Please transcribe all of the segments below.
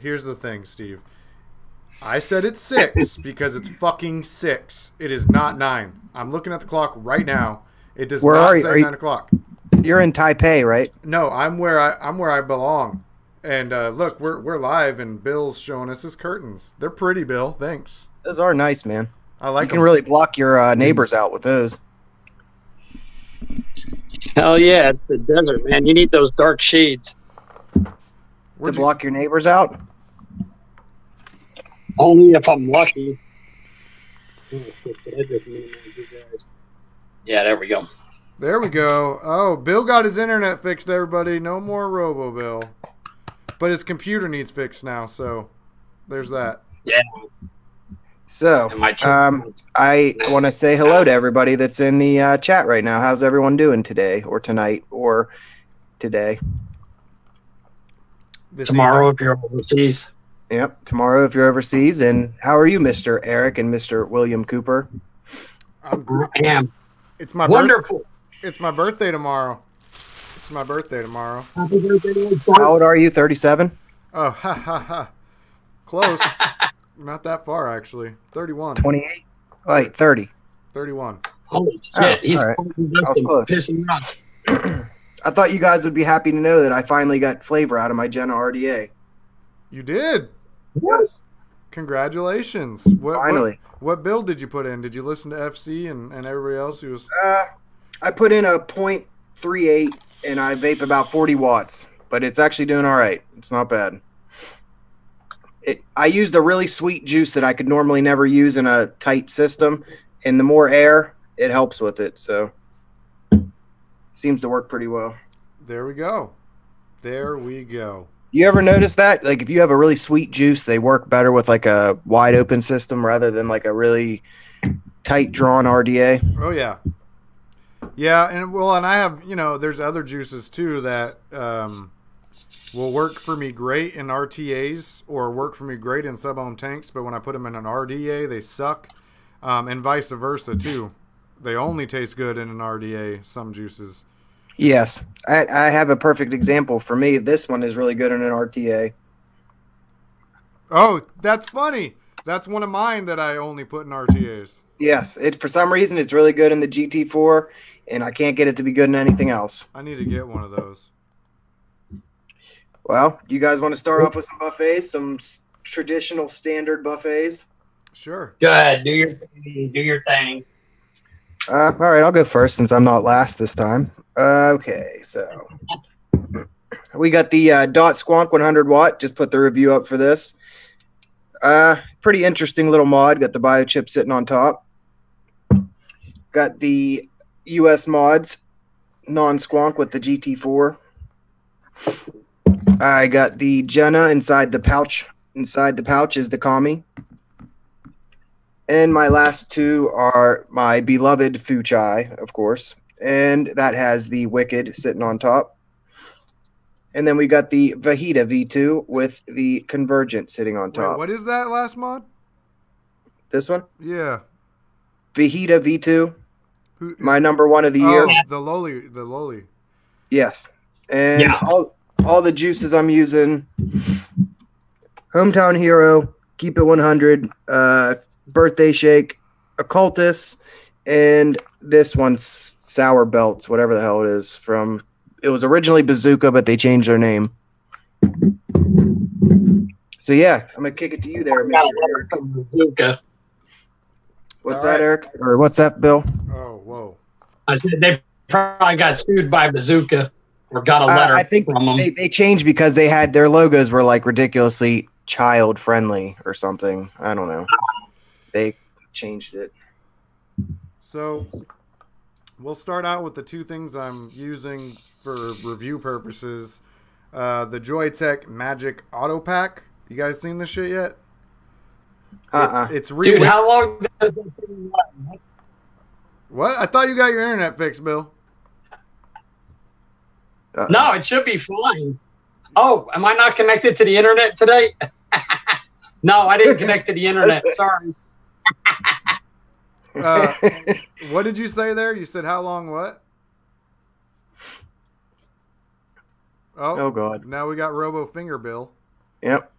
Here's the thing, Steve. I said it's 6 because it's fucking 6. It is not 9. I'm looking at the clock right now. It does not say 9 o'clock. You're in Taipei, right? No, I'm where I belong. And look, we're live, and Bill's showing us his curtains. They're pretty, Bill. Thanks. Those are nice, man. I like them. You can really block your neighbors out with those. Hell yeah, it's the desert, man. You need those dark shades. To block your neighbors out? Only if I'm lucky. Yeah, there we go. There we go. Oh, Bill got his internet fixed, everybody. No more Robo Bill. But his computer needs fixed now, so there's that. Yeah. So, I want to say hello to everybody that's in the chat right now. How's everyone doing today or tonight or today? Tomorrow if you're overseas. Yep, tomorrow if you're overseas. And how are you, Mr. Eric and Mr. William Cooper? I'm great. I am. It's my wonderful. It's my birthday tomorrow. It's my birthday tomorrow. Happy birthday, how old are you? 37? Oh, ha ha ha. Close. Not that far, actually. 31. 28? Wait, 30. 31. Holy shit. He's right. I was close. Pissing nuts. I thought you guys would be happy to know that I finally got flavor out of my Jenna RDA. You did? Yes. Congratulations. Finally. What build did you put in? Did you listen to FC and everybody else who was... I put in a 0.38 and I vape about 40 watts, but it's actually doing all right. It's not bad. I used a really sweet juice that I could normally never use in a tight system, and the more air, it helps with it, so seems to work pretty well. There we go. There we go. You ever notice that? Like, if you have a really sweet juice, they work better with like a wide open system rather than like a really tight drawn RDA. Oh yeah. Yeah, and I have, there's other juices too that will work for me great in RTAs or work for me great in sub-ohm tanks, but when I put them in an RDA, they suck, and vice versa too. They only taste good in an RDA, some juices. Yes. I have a perfect example. For me, this one is really good in an RTA. Oh, that's funny. That's one of mine that I only put in RTAs. Yes. For some reason, it's really good in the GT4, and I can't get it to be good in anything else. I need to get one of those. Well, you guys want to start off with some buffets, some traditional standard buffets? Sure. Go ahead. Do your thing. Do your thing. All right, I'll go first since I'm not last this time. Okay, so we got the Dot Squonk 100 watt. Just put the review up for this. Pretty interesting little mod. Got the biochip sitting on top. Got the US mods non-squonk with the GT4. I got the Jenna inside the pouch. Inside the pouch is the Kami. And my last two are my beloved Fuchai, of course. And that has the Wicked sitting on top. And then we got the Vahida V2 with the Convergent sitting on top. Wait, what is that last mod? This one? Yeah. Vahida V2. My number one of the year. The Loli. Yes. And all the juices I'm using. Hometown Hero, Keep It 100, Birthday Shake, Occultus, and this one's Sour Belts, whatever the hell it is. It was originally Bazooka, but they changed their name. So yeah, I'm gonna kick it to you there, Mr. Eric. Bazooka. What's that, Eric? Or what's that, Bill? Oh, whoa. I said they probably got sued by Bazooka or got a letter I think from them. They changed because they had their logos were like ridiculously child friendly or something. I don't know. They changed it. So we'll start out with the two things I'm using for review purposes. The Joytech Magic Auto Pack. You guys seen this shit yet? It's Dude, how long does this thing run? What? I thought you got your internet fixed, Bill. No, it should be fine. Oh, am I not connected to the internet today? No, I didn't connect to the internet. Sorry. What did you say there? You said how long what? Oh God. Now we got Robo Finger Bill. Yep.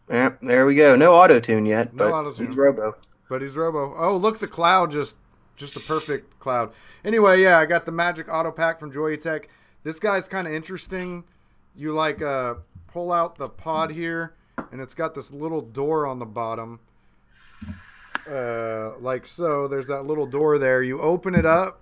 There we go. No auto tune yet, No but auto-tune. he's Robo. But he's Robo. Oh, look, the cloud just a perfect cloud. Anyway, yeah, I got the Magic Auto Pack from Joytech. This guy's kind of interesting. You like pull out the pod here, and it's got this little door on the bottom. Like so. There's that little door there. You open it up.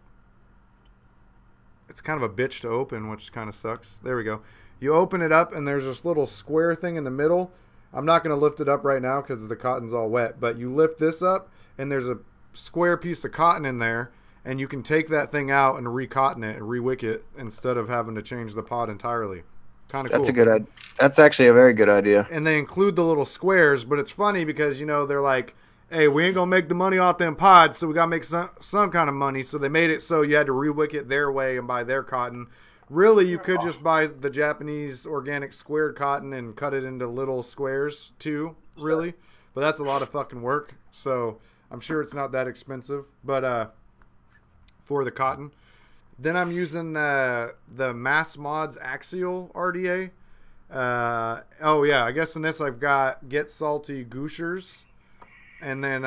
It's kind of a bitch to open, which kind of sucks. There we go. You open it up, and there's this little square thing in the middle. I'm not going to lift it up right now because the cotton's all wet. But you lift this up, and there's a square piece of cotton in there, and you can take that thing out and re-cotton it and re-wick it instead of having to change the pod entirely. Kind of cool. That's a good idea. That's actually a very good idea. And they include the little squares, but it's funny because, you know, they're like, hey, we ain't going to make the money off them pods, so we got to make some kind of money. So they made it so you had to re-wick it their way and buy their cotton. Really, you could just buy the Japanese organic squared cotton and cut it into little squares too, really. But that's a lot of fucking work. So I'm sure it's not that expensive, but for the cotton. Then I'm using the Mass Mods Axial RDA. Oh yeah, I guess in this I've got Get Salty Gooshers. And then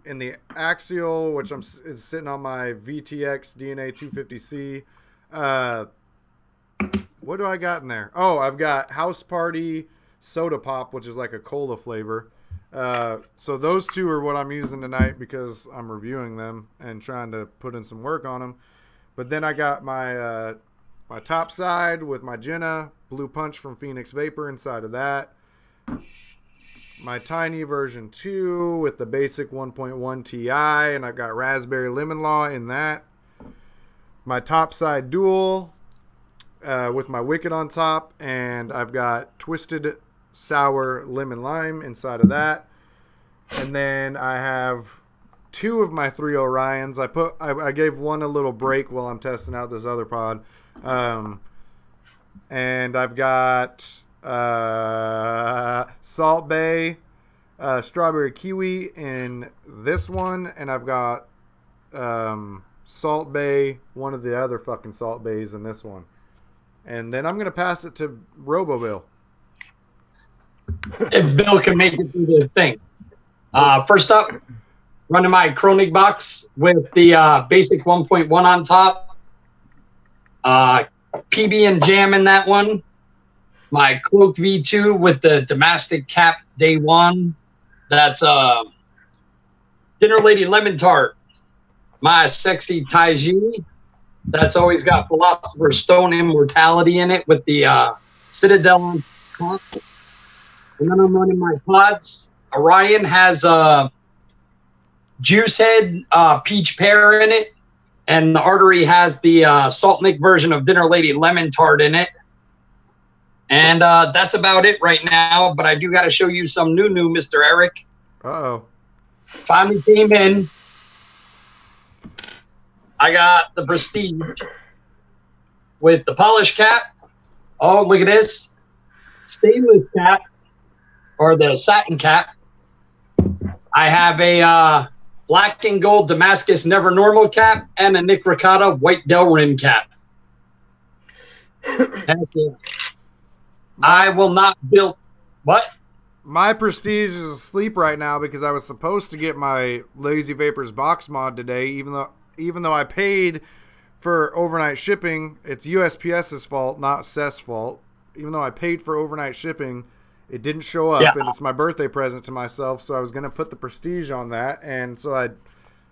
in the Axial, which is sitting on my VTX DNA 250C. What do I got in there? Oh, I've got House Party Soda Pop, which is like a cola flavor. So those two are what I'm using tonight because I'm reviewing them and trying to put in some work on them. But then I got my my top side with my Jenna Blue Punch from Phoenix Vapor inside of that. My tiny version 2 with the basic 1.1 Ti, and I've got Raspberry Lemon Law in that. My top side dual with my Wicked on top, and I've got Twisted Sour Lemon Lime inside of that. And then I have 2 of my 3 Orions. I gave one a little break while I'm testing out this other pod. And I've got Salt Bay Strawberry Kiwi in this one, and I've got Salt Bay, one of the other fucking Salt Bays in this one. And then I'm going to pass it to RoboBill. If Bill can make it through the thing. First up, running my Kronig box with the basic 1.1 on top. PB and Jam in that one. My Cloak V2 with the Damastic Cap Day 1. That's Dinner Lady Lemon Tart. My Sexy Taiji. That's always got Philosopher's Stone Immortality in it with the Citadel on top. And then I'm running my pods. Orion has Juice Head Peach Pear in it. And the Artery has the Salt Nick version of Dinner Lady Lemon Tart in it. And that's about it right now. But I do got to show you some new, Mr. Eric. Uh-oh. Finally came in. I got the Prestige with the polish cap. Oh, look at this. Stainless cap, or the satin cap. I have a black and gold Damascus Never Normal cap and a Nick Ricotta white Delrin cap. Heck yeah. I will not build. What? My Prestige is asleep right now because I was supposed to get my Lazy Vapors box mod today, even though I paid for overnight shipping. It's USPS's fault, not Seth's fault. Even though I paid for overnight shipping, it didn't show up, and it's my birthday present to myself, so I was going to put the Prestige on that, and so I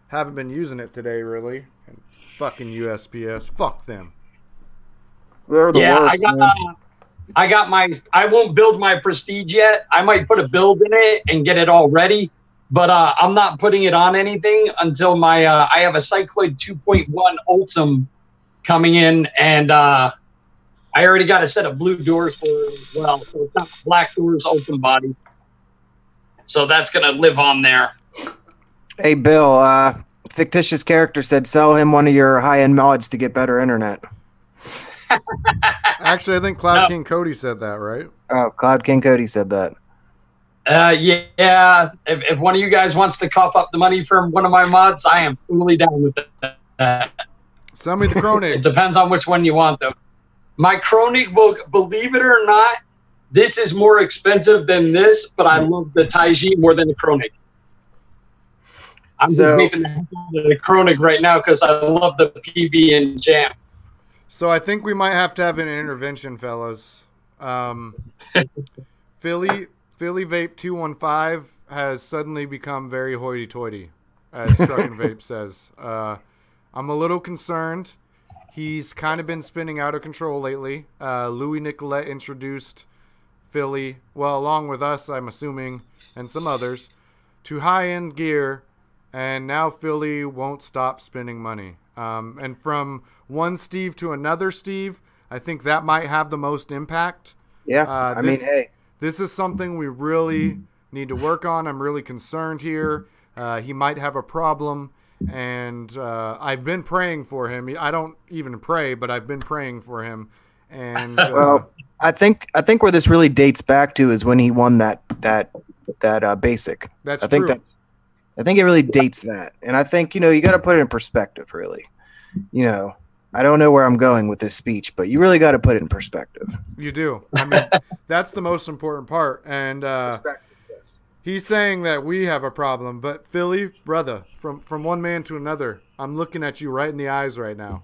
haven't been using it today, really. And fucking USPS. Fuck them. They're the worst, I won't build my Prestige yet. I might put a build in it and get it all ready. But I'm not putting it on anything until my I have a Cycloid 2.1 Ultim coming in, and I already got a set of blue doors for it as well. So it's not black doors, Ultim body. So that's going to live on there. Hey, Bill, fictitious character said sell him one of your high-end mods to get better internet. Actually, I think Cloud King Cody said that, right? Oh, Cloud King Cody said that. Yeah. If one of you guys wants to cough up the money for one of my mods, I am fully down with that. Send me the Kronig. It depends on which one you want, though. My Kronig will, believe it or not, this is more expensive than this, but I love the Taiji more than the Chronic. I'm just vaping the Chronic right now because I love the PB and Jam. So I think we might have to have an intervention, fellas. Philly Vape 215 has suddenly become very hoity-toity, as Truckin' Vape says. I'm a little concerned. He's kind of been spinning out of control lately. Louis Nicolette introduced Philly, well, along with us, I'm assuming, and some others, to high-end gear, and now Philly won't stop spending money. And from one Steve to another Steve, I think that might have the most impact. Yeah, hey. This is something we really need to work on. I'm really concerned here. He might have a problem, and I've been praying for him. I don't even pray, but I've been praying for him. And well, I think where this really dates back to is when he won that basic. That's true. I think it really dates that, and I think you got to put it in perspective. Really, I don't know where I'm going with this speech, but you really got to put it in perspective. You do. I mean, that's the most important part. And Yes. He's saying that we have a problem, but Philly, brother, from one man to another, I'm looking at you right in the eyes right now.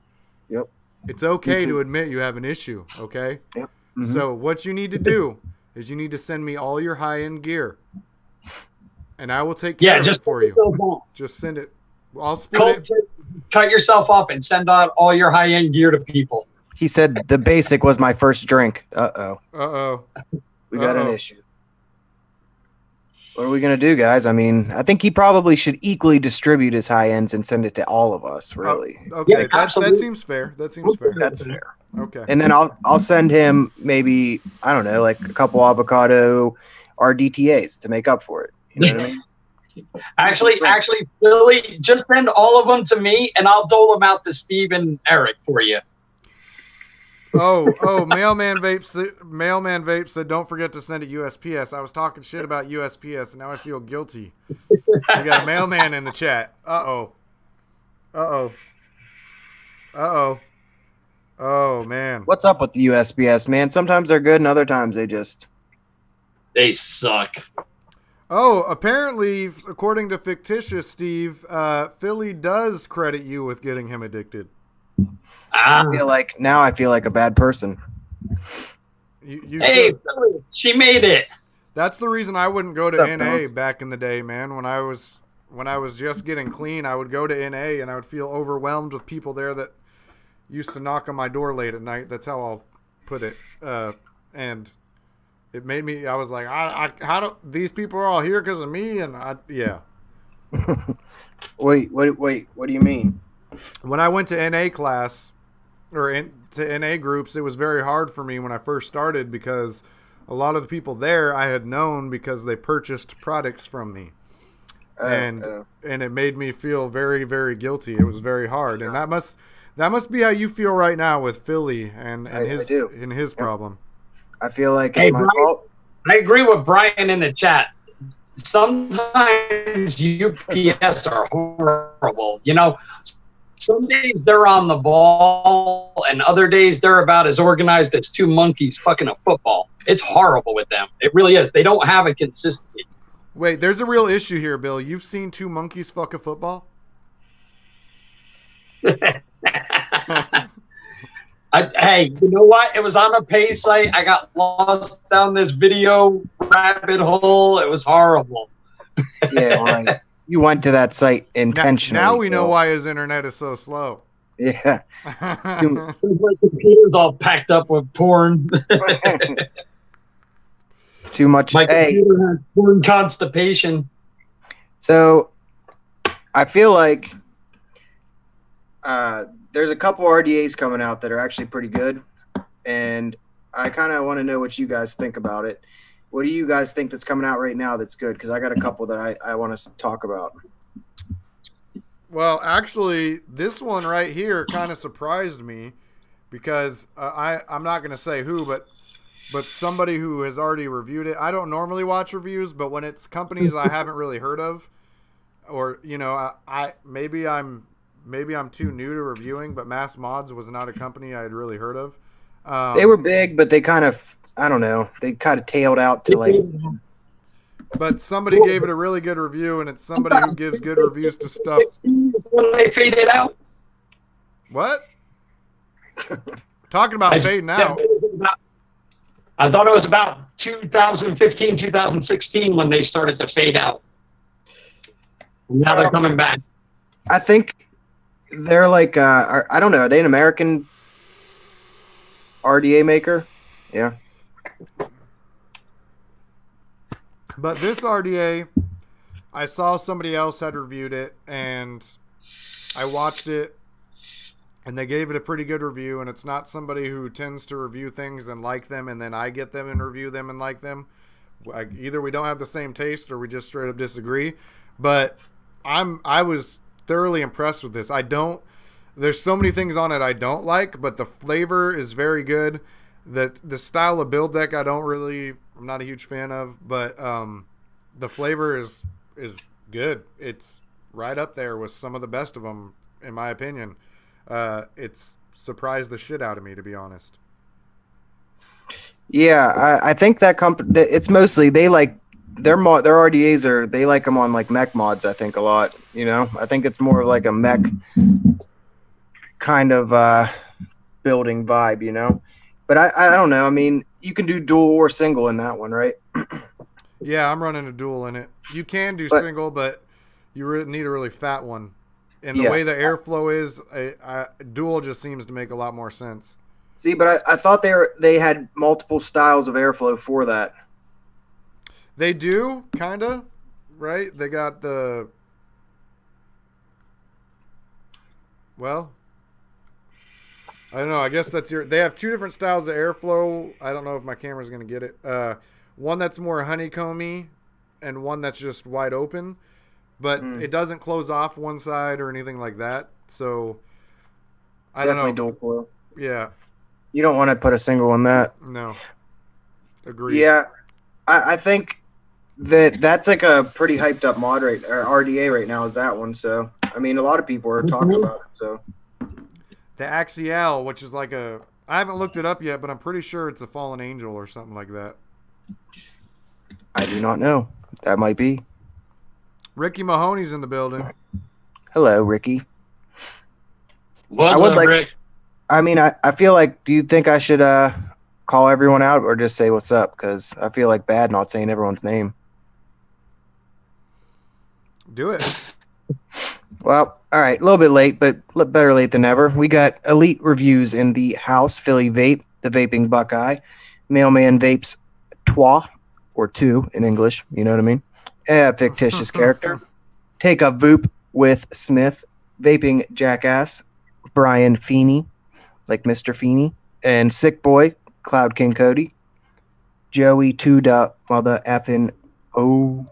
Yep. It's okay to admit you have an issue, okay? Yep. Mm-hmm. So what you need to do is you need to send me all your high-end gear, and I will take care of it for you. Just send it. I'll split it. Cut yourself up and send out all your high-end gear to people. He said the basic was my first drink. Uh-oh. We got an issue. What are we going to do, guys? I mean, I think he probably should equally distribute his high ends and send it to all of us, really. Okay, yeah, that seems fair. That's fair. Okay. And then I'll send him maybe, I don't know, like a couple avocado RDTAs to make up for it. You know what I mean? Actually, Philly, just send all of them to me, and I'll dole them out to Steve and Eric for you. Mailman Vapes said, don't forget to send it USPS. I was talking shit about USPS, and now I feel guilty. We got a mailman in the chat. Uh-oh. Oh, man. What's up with the USPS, man? Sometimes they're good, and other times they suck. Oh, apparently, according to fictitious Steve, Philly does credit you with getting him addicted. I feel like a bad person. Hey, Philly, she made it. That's the reason I wouldn't go to NA back in the day, man. When I was just getting clean, I would go to NA and I would feel overwhelmed with people there that used to knock on my door late at night. That's how I'll put it. And it made me. I was like, how do these people are all here because of me? And yeah. Wait. What do you mean? When I went to NA class to NA groups, it was very hard for me when I first started because a lot of the people there I had known because they purchased products from me. And it made me feel very, very guilty. It was very hard. And that must be how you feel right now with Philly and his problem. I feel like it's my fault. I agree with Brian in the chat. Sometimes UPS are horrible. Some days they're on the ball, and other days they're about as organized as two monkeys fucking a football. It's horrible with them. It really is. They don't have a consistency. Wait, there's a real issue here, Bill. You've seen two monkeys fuck a football? Hey, you know what? It was on a pay site. I got lost down this video rabbit hole. It was horrible. Yeah, right. You went to that site intentionally. Now we know why his internet is so slow. Yeah. My computer's all packed up with porn. Too much. My computer has porn constipation. So I feel like there's a couple RDAs coming out that are actually pretty good, and I kind of want to know what you guys think about it. What do you guys think that's coming out right now that's good? Because I got a couple that I want to talk about. Well, actually, this one right here kind of surprised me because I'm not going to say who, but somebody who has already reviewed it. I don't normally watch reviews, but when it's companies I haven't really heard of, or maybe I'm too new to reviewing, but Mass Mods was not a company I had really heard of. They were big, but they kind of, I don't know, they kind of tailed out to like. But somebody gave it a really good review, and it's somebody who gives good reviews to stuff. When they faded out. What? Talking about fading out. I thought it was about 2015, 2016 when they started to fade out. And now they're coming back. I think they're like, I don't know, are they an American RDA maker? Yeah. But this RDA, I saw somebody else had reviewed it, and I watched it, and they gave it a pretty good review, and it's not somebody who tends to review things and like them, and then I get them and review them and like them. Either we don't have the same taste or we just straight up disagree. But I was thoroughly impressed with this. There's so many things on it I don't like, but the flavor is very good. The style of build deck I'm not a huge fan of, but the flavor is good. It's right up there with some of the best of them, in my opinion. It's surprised the shit out of me, to be honest. Yeah, I think that company. It's mostly they like their RDAs they like them on like mech mods. I think a lot. You know, I think it's more of like a mech kind of building vibe. You know, but I don't know. I mean, you can do dual or single in that one, right? Yeah, I'm running a dual in it. You can do single, but you need a really fat one. And the way the airflow is, dual just seems to make a lot more sense. See, but I thought they had multiple styles of airflow for that. They do, kind of, right? They got the... Well, I don't know. I guess that's They have two different styles of airflow. I don't know if my camera's going to get it. One that's more honeycomby and one that's just wide open. But it doesn't close off one side or anything like that. So, I don't know. Definitely dual coil. Yeah. You don't want to put a single on that. No. Agreed. Yeah. I think that's like a pretty hyped up mod or RDA right now is that one. So, I mean, a lot of people are talking about it. So, the Axial, which is like I haven't looked it up yet, but I'm pretty sure it's a fallen angel or something like that. I do not know. That might be. Ricky Mahoney's in the building. Hello, Ricky. What's up, Rick? I mean, I feel like, do you think I should call everyone out or just say what's up? Because I feel like bad not saying everyone's name. Do it. Well, all right. A little bit late, but better late than never. We got elite reviews in the house. Philly Vape, the Vaping Buckeye. Mailman Vapes Trois, or two in English. You know what I mean? Fictitious character. Take a Voop with Smith. Vaping Jackass. Brian Feeney, like Mr. Feeney. And Sick Boy, Cloud King Cody. Joey Tuda, mother effing O.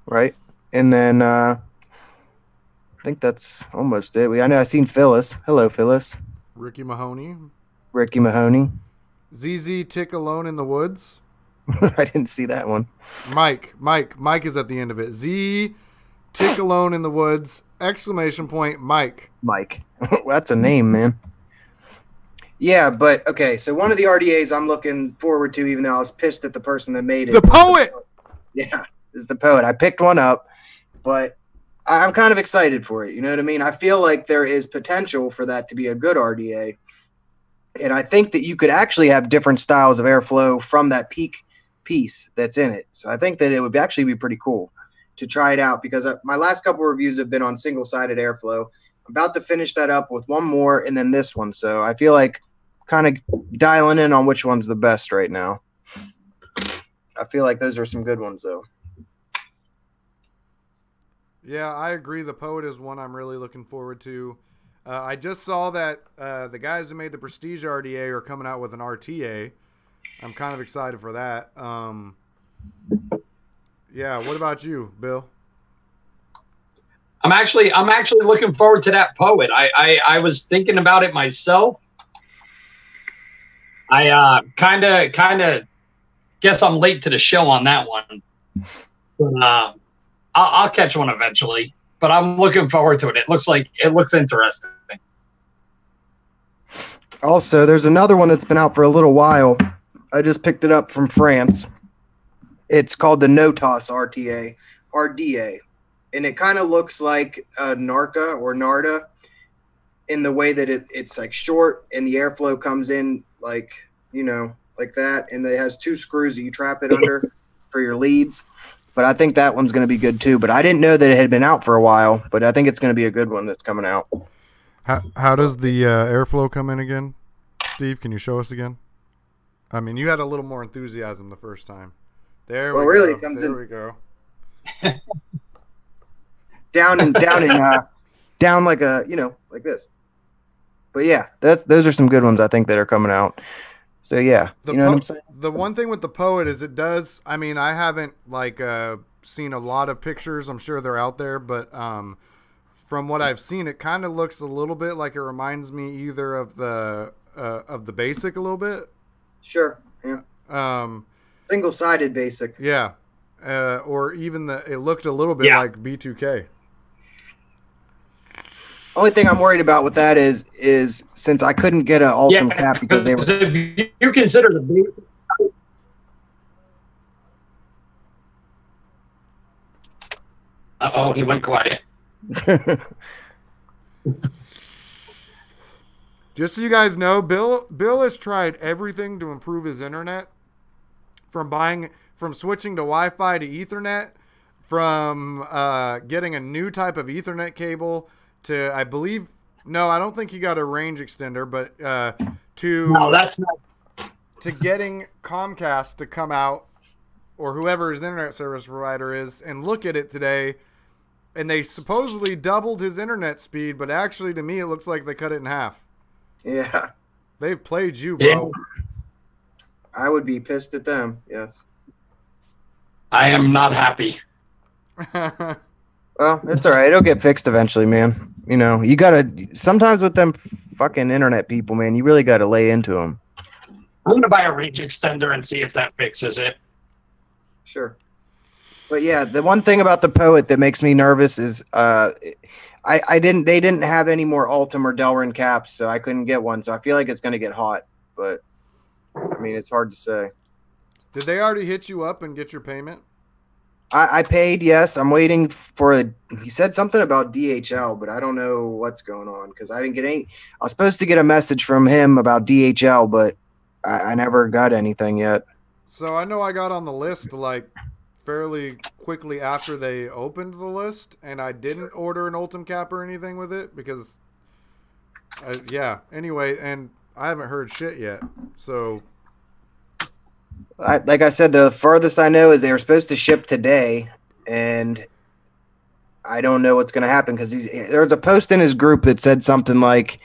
Right? And then I think that's almost it. I know I've seen Phyllis. Hello, Phyllis. Ricky Mahoney. Ricky Mahoney. ZZ Tick Alone in the Woods. I didn't see that one. Mike is at the end of it. Z Tick Alone in the Woods, exclamation point, Mike. That's a name, man. Yeah, but okay, so one of the RDAs I'm looking forward to, even though I was pissed at the person that made it. The Poet! Yeah, is the Poet. I picked one up, but I'm kind of excited for it. You know what I mean? I feel like there is potential for that to be a good RDA. And I think that you could actually have different styles of airflow from that peak piece that's in it. So I think that it would actually be pretty cool to try it out because my last couple of reviews have been on single-sided airflow. I'm about to finish that up with one more and then this one. So I feel like kind of dialing in on which one's the best right now. I feel like those are some good ones, though. Yeah, I agree. The Poet is one I'm really looking forward to. I just saw that the guys who made the Prestige RDA are coming out with an RTA. I'm kind of excited for that. Yeah, what about you, Bill? I'm actually looking forward to that Poet. I was thinking about it myself. I kind of guess I'm late to the show on that one. But I'll catch one eventually. But I'm looking forward to it. It looks interesting. Also, there's another one that's been out for a little while. I just picked it up from France. It's called the Notos RDA, and it kind of looks like a Narca or Narda in the way that it's like short and the airflow comes in like that, and it has 2 screws that you trap it under for your leads. But I think that one's going to be good too. But I didn't know that it had been out for a while. But I think it's going to be a good one that's coming out. How does the airflow come in again, Steve? Can you show us again? I mean, you had a little more enthusiasm the first time. There we go. Really, it comes there in. We go. down like a like this. But yeah, those are some good ones I think that are coming out. So yeah, you know what I'm saying? The one thing with the Poet is it does. I mean, I haven't seen a lot of pictures. I'm sure they're out there, but from what I've seen, it kind of looks a little bit like it reminds me either of the Basic a little bit. Sure. Yeah. Single-sided Basic. Yeah. Or even it looked a little bit like B2K. Only thing I'm worried about with that is since I couldn't get an Ultim cap because they were. If you consider the. Uh-oh, he went quiet. Just so you guys know, Bill has tried everything to improve his internet. From switching to Wi-Fi to Ethernet, from getting a new type of Ethernet cable to, I believe, no, I don't think he got a range extender, but no, that's not. To getting Comcast to come out, or whoever his internet service provider is, and look at it today, and they supposedly doubled his internet speed, but actually to me it looks like they cut it in half. Yeah. They've played you, bro. I would be pissed at them, yes. I am not happy. Well, it's all right. It'll get fixed eventually, man. You know, you got to – sometimes with them fucking internet people, man, you really got to lay into them. I'm going to buy a range extender and see if that fixes it. Sure. But, yeah, the one thing about the Poet that makes me nervous is they didn't have any more Ultim or Delrin caps, so I couldn't get one. So I feel like it's going to get hot. But, I mean, it's hard to say. Did they already hit you up and get your payment? I paid, yes. I'm waiting for he said something about DHL, but I don't know what's going on because I didn't get any. I was supposed to get a message from him about DHL, but I never got anything yet. So I know I got on the list like fairly quickly after they opened the list, and I didn't order an Ultim cap or anything with it because, anyway, and I haven't heard shit yet. So. Like I said, the farthest I know is they were supposed to ship today, and I don't know what's going to happen because there was a post in his group that said something like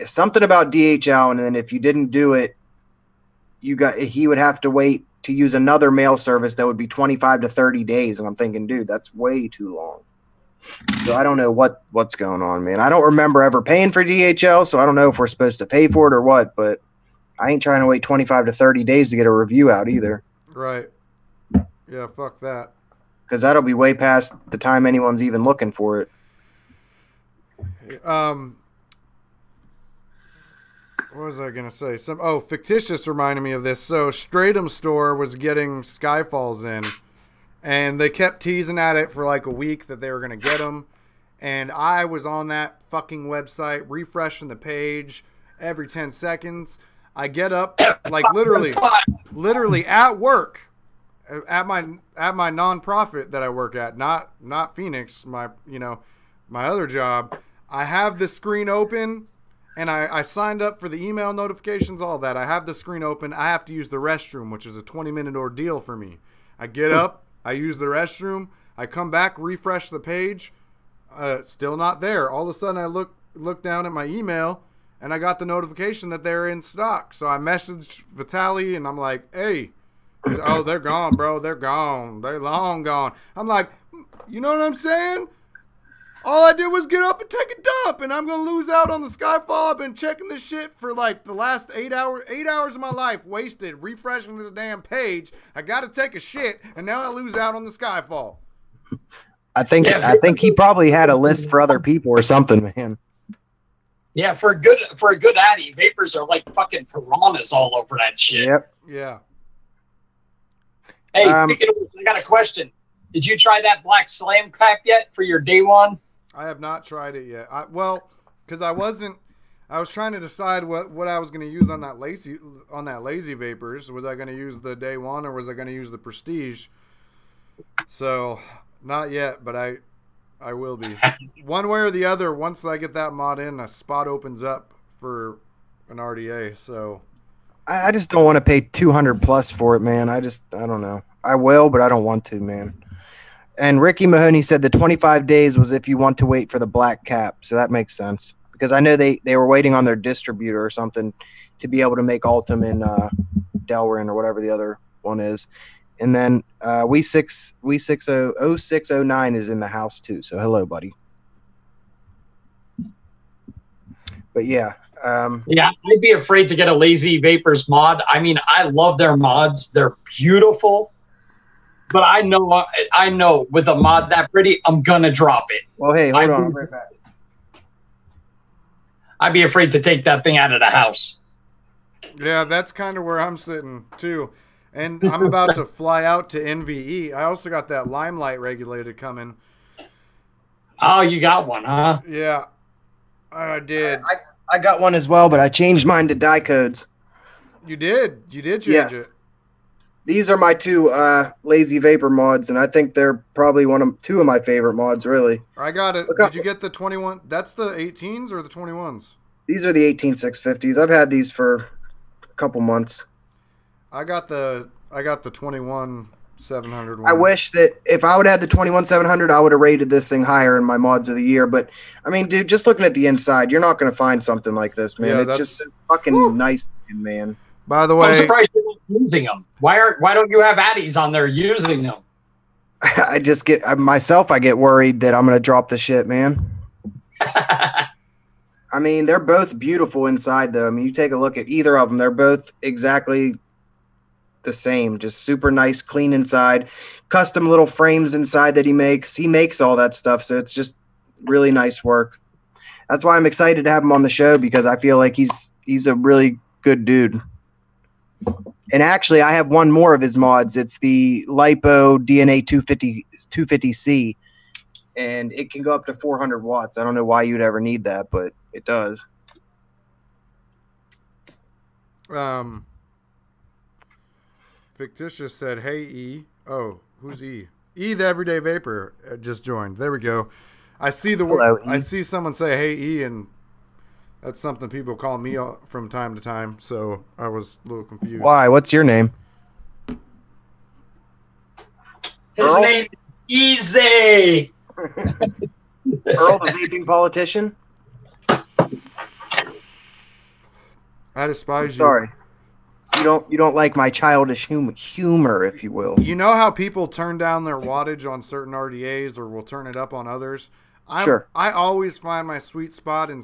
something about DHL, and then if you didn't do it, he would have to wait to use another mail service that would be 25 to 30 days. And I'm thinking, dude, that's way too long. So I don't know what's going on, man. I don't remember ever paying for DHL, so I don't know if we're supposed to pay for it or what, but I ain't trying to wait 25 to 30 days to get a review out either. Right. Yeah, fuck that. Because that'll be way past the time anyone's even looking for it. What was I going to say? Fictitious reminded me of this. So Stratum Store was getting Skyfalls in, and they kept teasing at it for like a week that they were going to get them. And I was on that fucking website, refreshing the page every 10 seconds. I get up like literally at work, at my nonprofit that I work at, not Phoenix, my other job. I have the screen open, and I signed up for the email notifications, all that. I have the screen open. I have to use the restroom, which is a 20-minute ordeal for me. I get up, I use the restroom, I come back, refresh the page, still not there. All of a sudden, I look down at my email. And I got the notification that they're in stock. So I messaged Vitaly, and I'm like, hey. Oh, they're gone, bro. They're gone. They're long gone. I'm like, you know what I'm saying? All I did was get up and take a dump, and I'm going to lose out on the Skyfall. I've been checking this shit for like the last 8 hours of my life wasted refreshing this damn page. I got to take a shit, and now I lose out on the Skyfall. I think he probably had a list for other people or something, man. Yeah, for a good addy, vapors are like fucking piranhas all over that shit. Yep. Yeah. Hey, speaking of which, I got a question. Did you try that black slam cap yet for your day one? I have not tried it yet. Because I was trying to decide what I was going to use on that lazy vapors. Was I going to use the day one or was I going to use the prestige? So not yet, but I will be. One way or the other, once I get that mod in, a spot opens up for an RDA. So I just don't want to pay 200 plus for it, man. I don't know. I will, but I don't want to, man. And Ricky Mahoney said the 25 days was if you want to wait for the black cap. So that makes sense. Because I know they were waiting on their distributor or something to be able to make Ultim in Delrin or whatever the other one is. And then We60609 is in the house too. So hello, buddy. But yeah. Yeah, I'd be afraid to get a Lazy Vapors mod. I mean, I love their mods. They're beautiful. But I know with a mod that pretty, I'm going to drop it. Well, hey, hold on. I'll be right back. I'd be afraid to take that thing out of the house. yeah, that's kind of where I'm sitting too. And I'm about to fly out to NVE. I also got that Limelight regulated coming. Oh, you got one, huh? Yeah, I did. I got one as well, but I changed mine to die codes. You did change Yes. it. These are my two Lazy Vapor mods, and I think they're probably two of my favorite mods, really. I got it. Did you get the 21? That's the 18s or the 21s? These are the 18650s. I've had these for a couple months. I got the 21 700 one. I wish that if I would have had the 21700, I would have rated this thing higher in my mods of the year. But I mean, dude, just looking at the inside, you're not going to find something like this, man. Yeah, it's just so fucking nice, man. By the way, I'm surprised you're not using them. Why don't you have addies on there using them? I just get I get worried that I'm going to drop the shit, man. I mean, they're both beautiful inside, though. I mean, you take a look at either of them; they're both exactly the same, just super nice, clean inside, custom little frames inside that he makes. He makes all that stuff, so it's just really nice work. That's why I'm excited to have him on the show because I feel like he's a really good dude. And actually, I have one more of his mods. It's the Lipo DNA 250C, and it can go up to 400 watts. I don't know why you'd ever need that, but it does. Fictitious said, "Hey E." Oh, who's E? E, the Everyday Vapor, just joined. There we go. I see Hello, E. I see someone say, "Hey E," and that's something people call me from time to time. So I was a little confused. Why? What's your name? His Earl? name is Easy. Earl, the vaping politician? I despise you. Sorry. You don't like my childish humor, if you will. You know how people turn down their wattage on certain RDAs or will turn it up on others? Sure. I always find my sweet spot in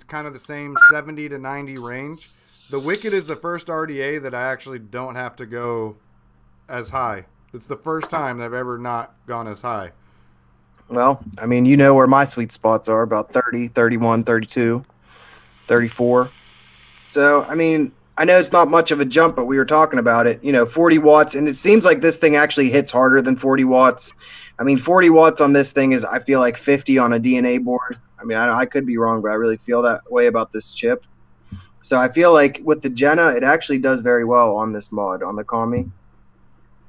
kind of the same 70 to 90 range. The Wicked is the first RDA that I actually don't have to go as high. It's the first time I've ever not gone as high. Well, I mean, you know where my sweet spots are, about 30, 31, 32, 34. So, I mean, I know it's not much of a jump, but we were talking about it. 40 watts, and it seems like this thing actually hits harder than 40 watts. I mean, 40 watts on this thing is, I feel like 50 on a DNA board. I mean, I could be wrong, but I really feel that way about this chip. So I feel like with the Jenna, it actually does very well on this mod, on the Kami.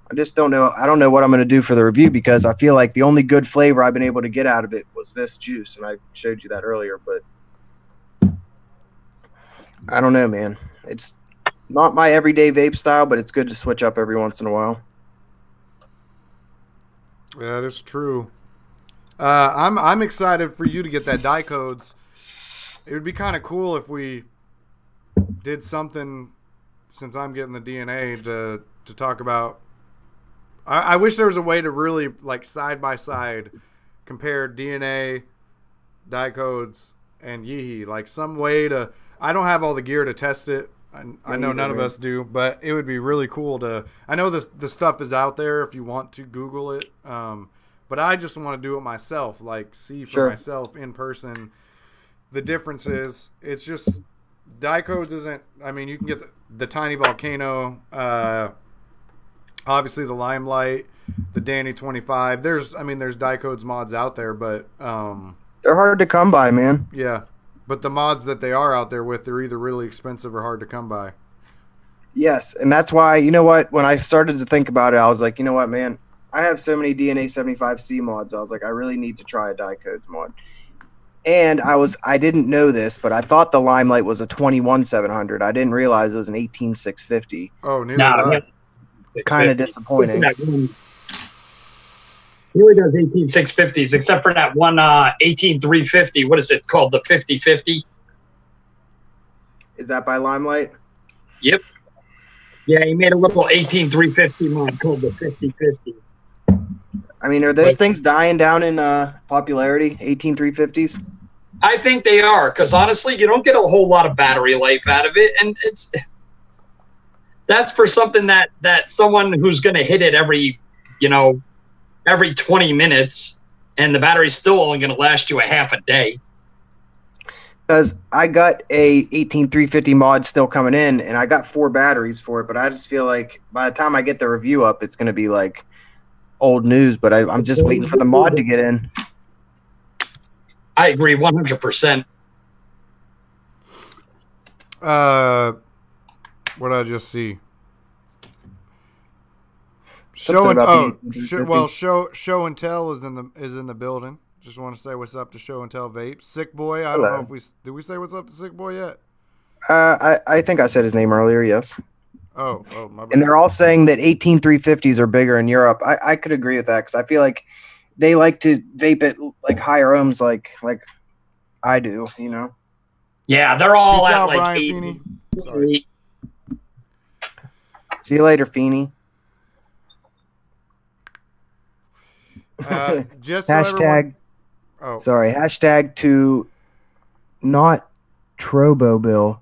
I just don't know. I don't know what I'm going to do for the review because I feel like the only good flavor I've been able to get out of it was this juice, and I showed you that earlier. But I don't know, man. It's not my everyday vape style, but it's good to switch up every once in a while. Yeah, that is true. I'm excited for you to get that die codes. It would be kind of cool if we did something, since I'm getting the DNA, to talk about. I wish there was a way to really, like, side by side compare DNA, die codes, and Yeehee. Like, some way to. I don't have all the gear to test it. I know none of us do, but it would be really cool to. I know the stuff is out there if you want to Google it, but I just want to do it myself, like see for myself in person, the difference is it's just Dicos isn't. I mean, you can get the Tiny Volcano, obviously the Limelight, the Danny 25. There's Dicodes mods out there, but they're hard to come by, man. Yeah, but the mods that they are out there with, they're either really expensive or hard to come by. Yes, and that's why, you know what, when I started to think about it, I was like, you know what, man, I have so many DNA 75C mods. I was like, I really need to try a Dicodes mod. And I didn't know this, but I thought the Limelight was a 21-700. I didn't realize it was an 18-650. Oh, neither did I. Kind of disappointing. He really does 18-650s, except for that one 18-350. What is it called? The 50-50? Is that by Limelight? Yep. Yeah, he made a little 18-350 mod called the 50-50. I mean, are those things dying down in popularity, 18-350s? I think they are, because honestly, you don't get a whole lot of battery life out of it, and that's for something that someone who's going to hit it every 20 minutes, and the battery's still only going to last you a half a day. Because I got a 18-350 mod still coming in, and I got 4 batteries for it, but I just feel like by the time I get the review up, it's going to be like old news, but I'm just waiting for the mod to get in. I agree 100%. What did I just see? Something Show and Tell is in the building. Just want to say what's up to Show and Tell Vapes. Sick Boy, I don't know if did we say what's up to Sick Boy yet? I think I said his name earlier, yes. Oh, my bad. And they're all saying that 18-350s are bigger in Europe. I could agree with that because I feel like they like to vape at like higher ohms like I do, you know? Yeah, they're all Peace at out, like Brian 80. Feeney. Sorry. See you later, Feeney. Just so hashtag. everyone, Sorry. Hashtag to not Trobo Bill.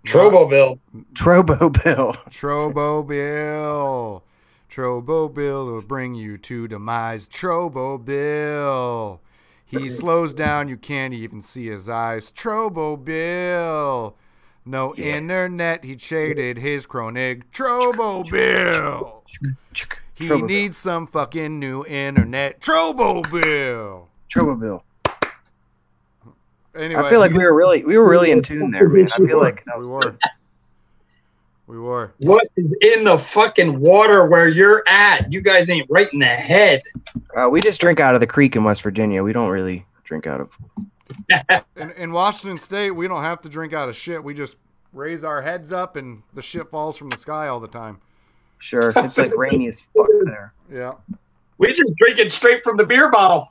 Trobo Bill. Trobo Bill. Trobo Bill. Trobo Bill will bring you to demise. Trobo Bill. He slows down, you can't even see his eyes. Trobo Bill. No internet, he shaded his Kronig. Trobo Bill. He needs some fucking new internet. Trobo Bill. Trobo Bill. Anyway, I feel like we were really in tune there, man. I feel like that was we were. What is in the fucking water where you're at? You guys ain't right in the head. We just drink out of the creek in West Virginia. We don't really drink out of. In Washington State, we don't have to drink out of shit. We just raise our heads up, and the shit falls from the sky all the time. Sure, it's like rainy as fuck there. Yeah. We just drink it straight from the beer bottle.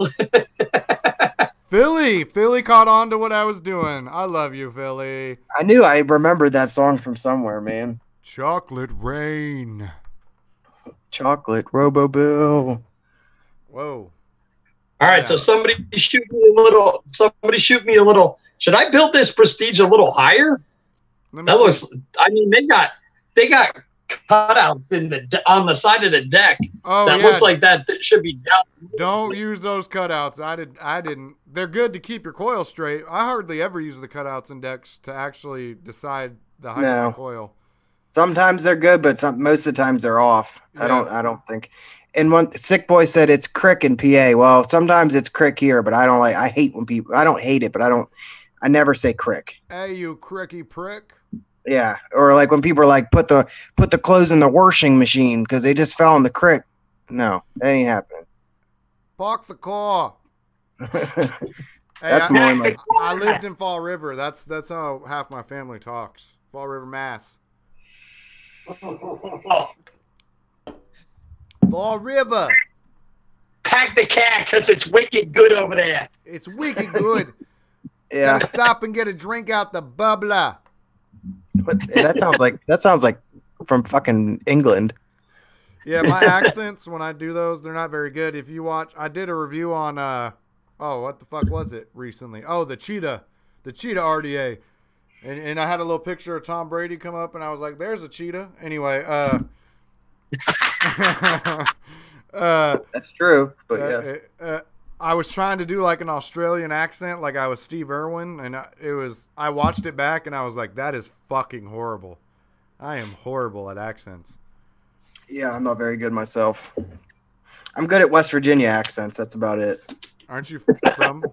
Philly caught on to what I was doing. I love you, Philly. I remembered that song from somewhere, man. Chocolate Rain. Chocolate Robo Bill. Whoa. All right, so somebody shoot me a little. Should I build this Prestige a little higher? That looks. I mean, they got cutouts on the side of the deck. Oh, that looks like that should be down. Don't use those cutouts. I didn't. They're good to keep your coil straight. I hardly ever use the cutouts in decks to actually decide the height of my coil. Sometimes they're good, but most of the times they're off. Yeah. I don't think. And one Sick Boy said it's crick in PA. Well, sometimes it's crick here, but I don't hate it, but I never say crick. Hey, you cricky prick. Yeah, or like when people are like, put the clothes in the washing machine because they just fell in the creek. No, that ain't happening. Fuck the car. That's more like I lived in Fall River. That's how half my family talks. Fall River, Mass. Fall River. Pack the cat because it's wicked good over there. It's wicked good. Yeah. Gotta stop and get a drink out the bubbler. But that sounds like from fucking England. Yeah, my accents when I do those, they're not very good. If you watch, I did a review on what the fuck was it recently? Oh, the Cheetah RDA, and I had a little picture of Tom Brady come up, and I was like, "There's a cheetah." Anyway, that's true, but yes. I was trying to do like an Australian accent, like I was Steve Irwin, and I watched it back and I was like, that is fucking horrible. I am horrible at accents. Yeah, I'm not very good myself. I'm good at West Virginia accents. That's about it. Aren't you from?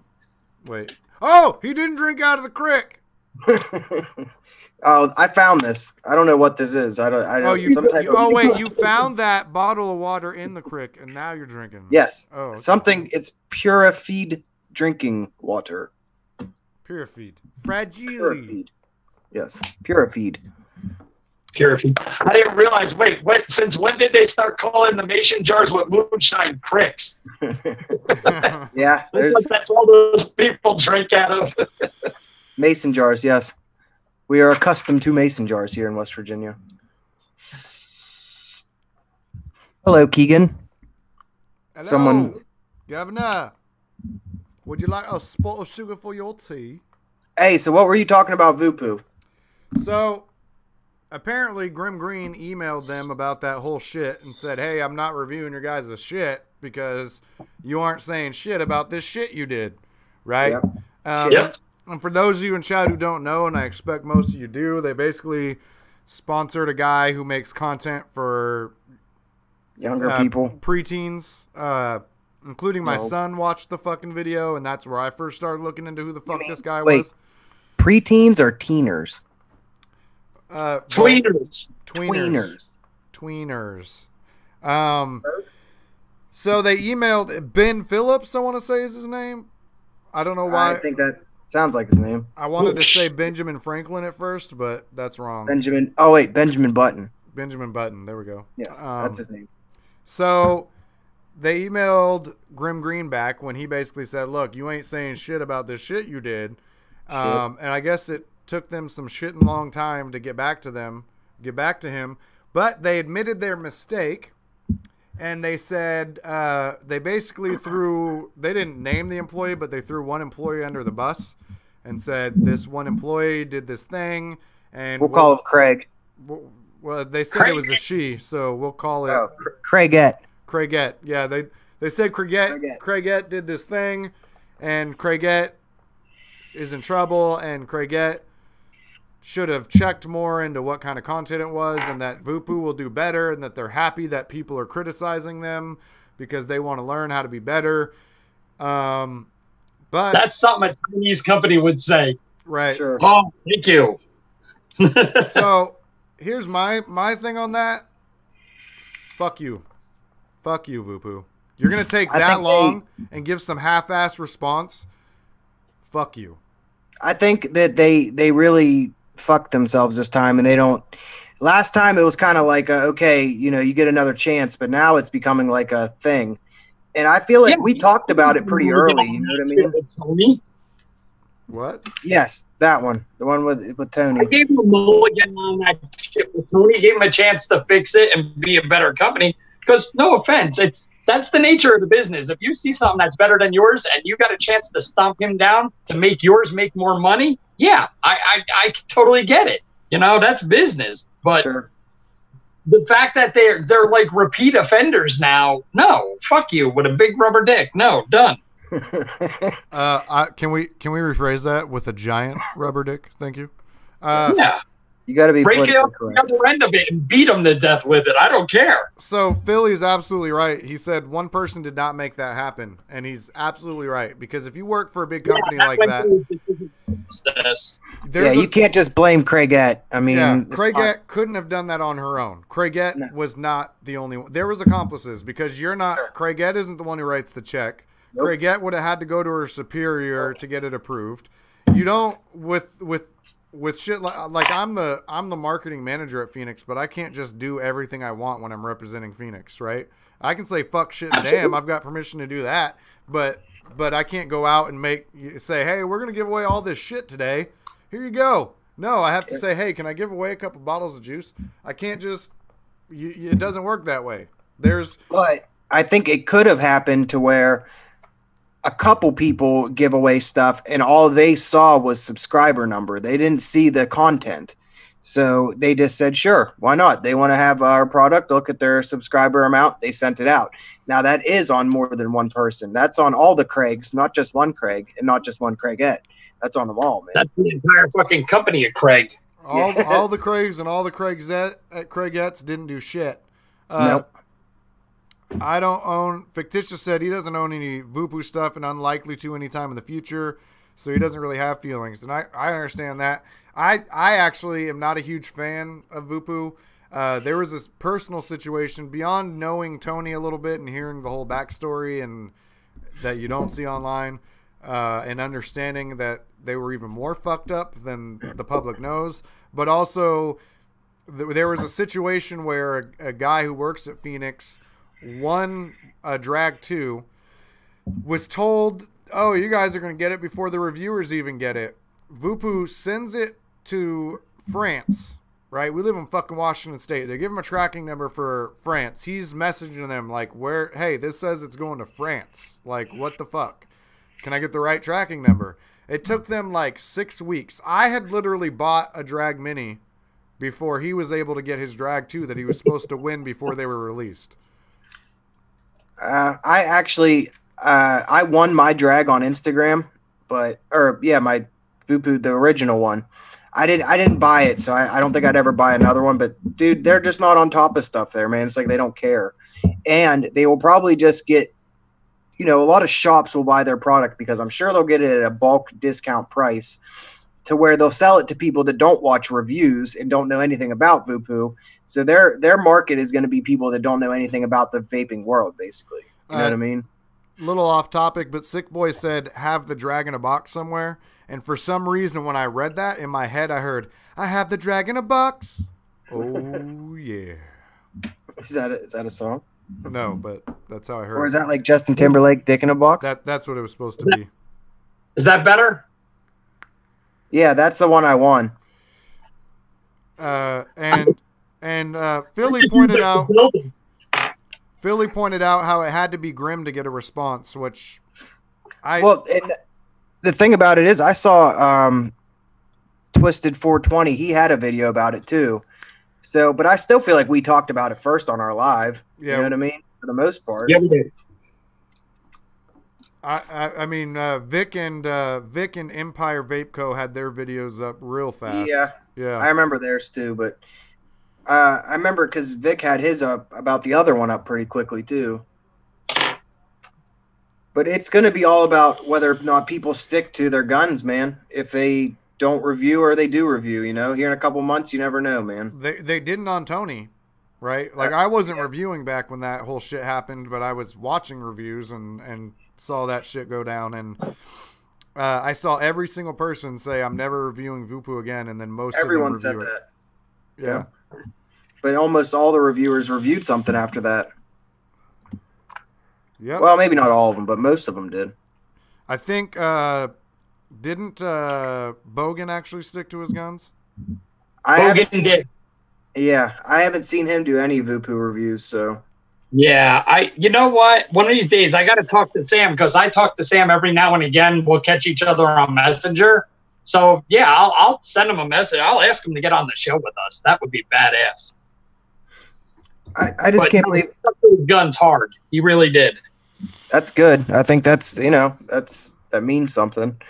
Wait. Oh, he didn't drink out of the crick. Oh, I found this. I don't know what this is. I don't. Wait, you found that bottle of water in the crick, and now you're drinking. Yes. Oh, okay. Something. It's Purified drinking water. Purified. Fragile. Purified. Yes. Purified. Purified. I didn't realize. Wait. Since when did they start calling the mason jars with moonshine cricks? Yeah. That's all those people drink out of. Mason jars. Yes. We are accustomed to mason jars here in West Virginia. Hello, Keegan. Hello, Someone. Governor. Would you like a spot of sugar for your tea? Hey, so what were you talking about, Voopoo? So, apparently Grim Green emailed them about that whole shit and said, hey, I'm not reviewing your guys' shit because you aren't saying shit about this shit you did, right? Yep. Yep. And for those of you in chat who don't know, and I expect most of you do, they basically sponsored a guy who makes content for Younger people. preteens, including my son watched the fucking video, and that's where I first started looking into who the fuck this guy was. Preteens or teeners? Tweeners. Tweeners. So they emailed Ben Phillips, I want to say is his name. I don't know why. I think that sounds like his name. I wanted to say Benjamin Franklin at first, but that's wrong. Benjamin. Oh, wait. Benjamin Button. Benjamin Button. There we go. Yes, that's his name. So they emailed Grim Green back when he basically said, look, you ain't saying shit about this shit you did. And I guess it took them some shit and long time to get back to him. But they admitted their mistake. And they said they basically they didn't name the employee, but they threw one employee under the bus and said this one employee did this thing. And we'll call him Craig. Well, they said it was a she, so we'll call it Craigette. Craigette. Yeah, they said Craigette did this thing, and Craigette is in trouble, and Craigette should have checked more into what kind of content it was, and that Voopoo will do better, and that they're happy that people are criticizing them because they want to learn how to be better. But that's something a Chinese company would say. Right. Sure. Oh, thank you. So here's my thing on that. Fuck you, Voopoo. You're gonna take that long and give some half-ass response. Fuck you. I think that they really fucked themselves this time, and they don't. Last time it was kind of like okay, you get another chance, but now it's becoming like a thing. And I feel like we talked about it pretty early. You know what I mean? Tony? What? Yes, that one, the one with Tony. I gave him a mulligan on that shit with Tony. Gave him a chance to fix it and be a better company. Because no offense, that's the nature of the business. If you see something that's better than yours and you got a chance to stomp him down to make yours make more money, yeah, I totally get it. That's business. But the fact that they're like repeat offenders now, no, fuck you with a big rubber dick. No, done. Can we rephrase that with a giant rubber dick? Thank you. Yeah. You got to be break it up the other end of it and beat them to death with it. I don't care. So Philly's absolutely right. He said one person did not make that happen, and he's absolutely right because if you work for a big company like that, you can't just blame Craigette. I mean, Craigette couldn't have done that on her own. Craigette was not the only one. There was accomplices because you're not. Craigette isn't the one who writes the check. Nope. Craigette would have had to go to her superior to get it approved. You don't with shit like I'm the marketing manager at Phoenix, but I can't just do everything I want when I'm representing Phoenix, right? I can say fuck, shit, and damn. I've got permission to do that, but I can't go out and say, hey, we're gonna give away all this shit today. Here you go. No, I have to say, hey, can I give away a couple bottles of juice? I can't just. It doesn't work that way. But I think it could have happened to where a couple people give away stuff and all they saw was subscriber number. They didn't see the content. So they just said, sure, why not? They want to have our product, look at their subscriber amount. They sent it out. Now, that is on more than one person. That's on all the Craigs, not just one Craig and not just one Craigette. That's on them all, man. That's the entire fucking company of Craig. All the Craigs and all the Craigettes didn't do shit. Nope. I don't own. Fictitious said he doesn't own any Voopoo stuff and unlikely to anytime in the future, so he doesn't really have feelings. And I understand that. I actually am not a huge fan of Voopoo. There was this personal situation beyond knowing Tony a little bit and hearing the whole backstory and that you don't see online, and understanding that they were even more fucked up than the public knows. But also, there was a situation where a guy who works at Phoenix won a Drag 2, was told, oh, you guys are going to get it before the reviewers even get it. Voopoo sends it to France, right? We live in fucking Washington State. They give him a tracking number for France. He's messaging them like, hey, this says it's going to France. Like, what the fuck? Can I get the right tracking number? It took them like 6 weeks. I had literally bought a Drag Mini before he was able to get his Drag 2 that he was supposed to win before they were released. I won my drag on Instagram, my Voopoo, the original one. I didn't buy it, so I don't think I'd ever buy another one. But dude, they're just not on top of stuff there, man. It's like they don't care, and they will probably just get, a lot of shops will buy their product because I'm sure they'll get it at a bulk discount price, to where they'll sell it to people that don't watch reviews and don't know anything about Voopoo. So their market is going to be people that don't know anything about the vaping world, basically. You know what I mean? Little off topic, but Sick Boy said have the drag in a box somewhere. And for some reason, when I read that, in my head, I heard, I have the drag in a box. Oh, yeah. Is that a song? No, but that's how I heard it. Or is that like Justin Timberlake, Dick in a Box? That's what it was supposed to be. Is that better? Yeah, that's the one I won. And Philly pointed out how it had to be grim to get a response, which Well, and the thing about it is, I saw Twisted 420. He had a video about it too. So, but I still feel like we talked about it first on our live. Yeah. You know what I mean? For the most part. Yeah, we did. I mean, Vic and Empire Vape Co. had their videos up real fast. Yeah. I remember theirs too, but I remember because Vic had his up about the other one up pretty quickly too. But it's going to be all about whether or not people stick to their guns, man. If they don't review or they do review, here in a couple months, you never know, man. They didn't on Tony, right? Like I wasn't reviewing back when that whole shit happened, but I was watching reviews and saw that shit go down. And I saw every single person say, I'm never reviewing Voopoo again. And then everyone of them said that. Yeah. But almost all the reviewers reviewed something after that. Yeah. Well, maybe not all of them, but most of them did. I think didn't Bogan actually stick to his guns? Bogan did. Yeah, I haven't seen him do any Voopoo reviews, so. Yeah, you know what? One of these days I got to talk to Sam, because I talk to Sam every now and again. We'll catch each other on Messenger. So yeah, I'll send him a message. I'll ask him to get on the show with us. That would be badass. I just can't believe he stuck to his guns hard. He really did. That's good. I think that's that means something.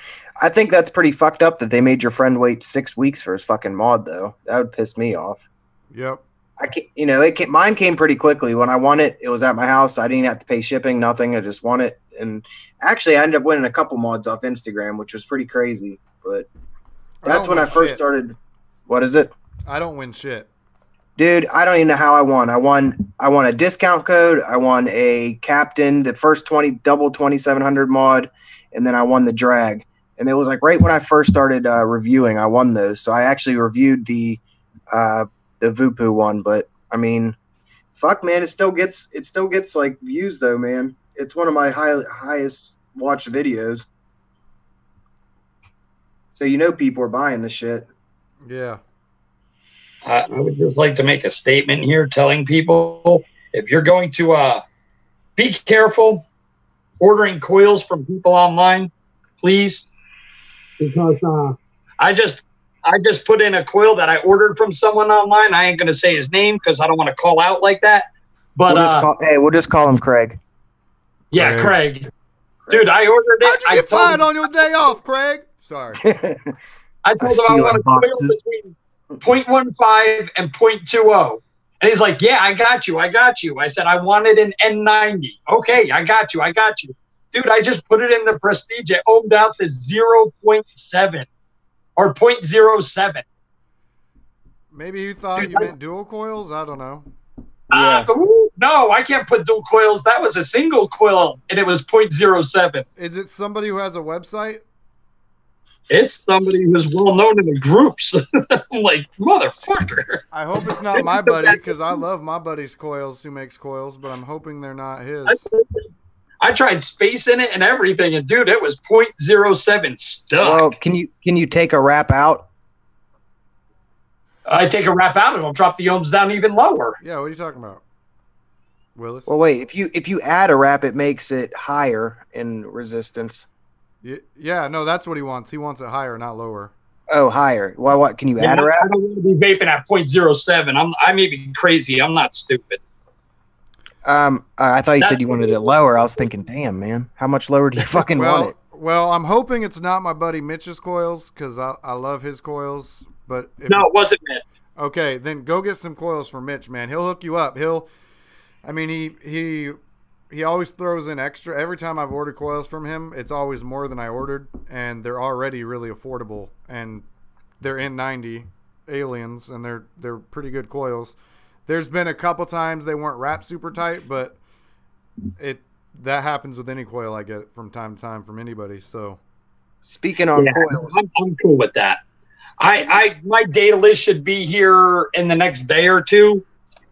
I think that's pretty fucked up that they made your friend wait 6 weeks for his fucking mod, though. That would piss me off. Yep. Mine came pretty quickly. When I won it, it was at my house. I didn't have to pay shipping, nothing. I just won it. And actually, I ended up winning a couple mods off Instagram, which was pretty crazy. But that's when I first started. What is it? I don't win shit. Dude, I don't even know how I won. I won a discount code. I won a captain, the first 2700 mod, and then I won the drag. And it was like right when I first started reviewing, I won those. So I actually reviewed the Voopoo one. But I mean, fuck, man, it still gets like views though, man. It's one of my highest watched videos. So people are buying the shit. Yeah. I would just like to make a statement here telling people, if you're going to be careful ordering coils from people online, please, because I just put in a coil that I ordered from someone online. I ain't gonna say his name because I don't want to call out like that. But we'll just call him Craig. Yeah, Craig. Dude, I ordered it. How'd you get fired on your day off, Craig? Sorry. I told him I want a coil between 0.15 and 0.20. And he's like, yeah, I got you. I said, I wanted an N90. Okay, I got you. Dude, I just put it in the Prestige. It ohmed out to 0.7 or 0.07. Maybe you thought you meant dual coils? I don't know. No, I can't put dual coils. That was a single coil, and it was 0.07. Is it somebody who has a website? It's somebody who's well known in the groups. I'm like, motherfucker. I hope it's not my buddy, because I love my buddy's coils who makes coils, but I'm hoping they're not his. I tried space in it and everything, and dude, it was 0.07 stuck. Well, can you take a wrap out? I take a wrap out, it'll drop the ohms down even lower. Yeah, what are you talking about, Willis? Well, wait. If you add a wrap, it makes it higher in resistance. Yeah, no, that's what he wants. He wants it higher, not lower. Oh, higher. Well, what can you add a wrap? I don't want to be vaping at 0.07. I may be crazy. I'm not stupid. I thought you said you wanted it lower. I was thinking, damn, man, how much lower do you fucking want it? Well, I'm hoping it's not my buddy Mitch's coils, because I love his coils. But no, it wasn't Mitch. Okay, then go get some coils for Mitch, man. He'll hook you up. He always throws in extra. Every time I've ordered coils from him, it's always more than I ordered, and they're already really affordable, and they're N90 aliens, and they're pretty good coils. There's been a couple times they weren't wrapped super tight, but that happens with any coil I get from time to time from anybody. So, speaking on coils, I'm cool with that. My data list should be here in the next day or two,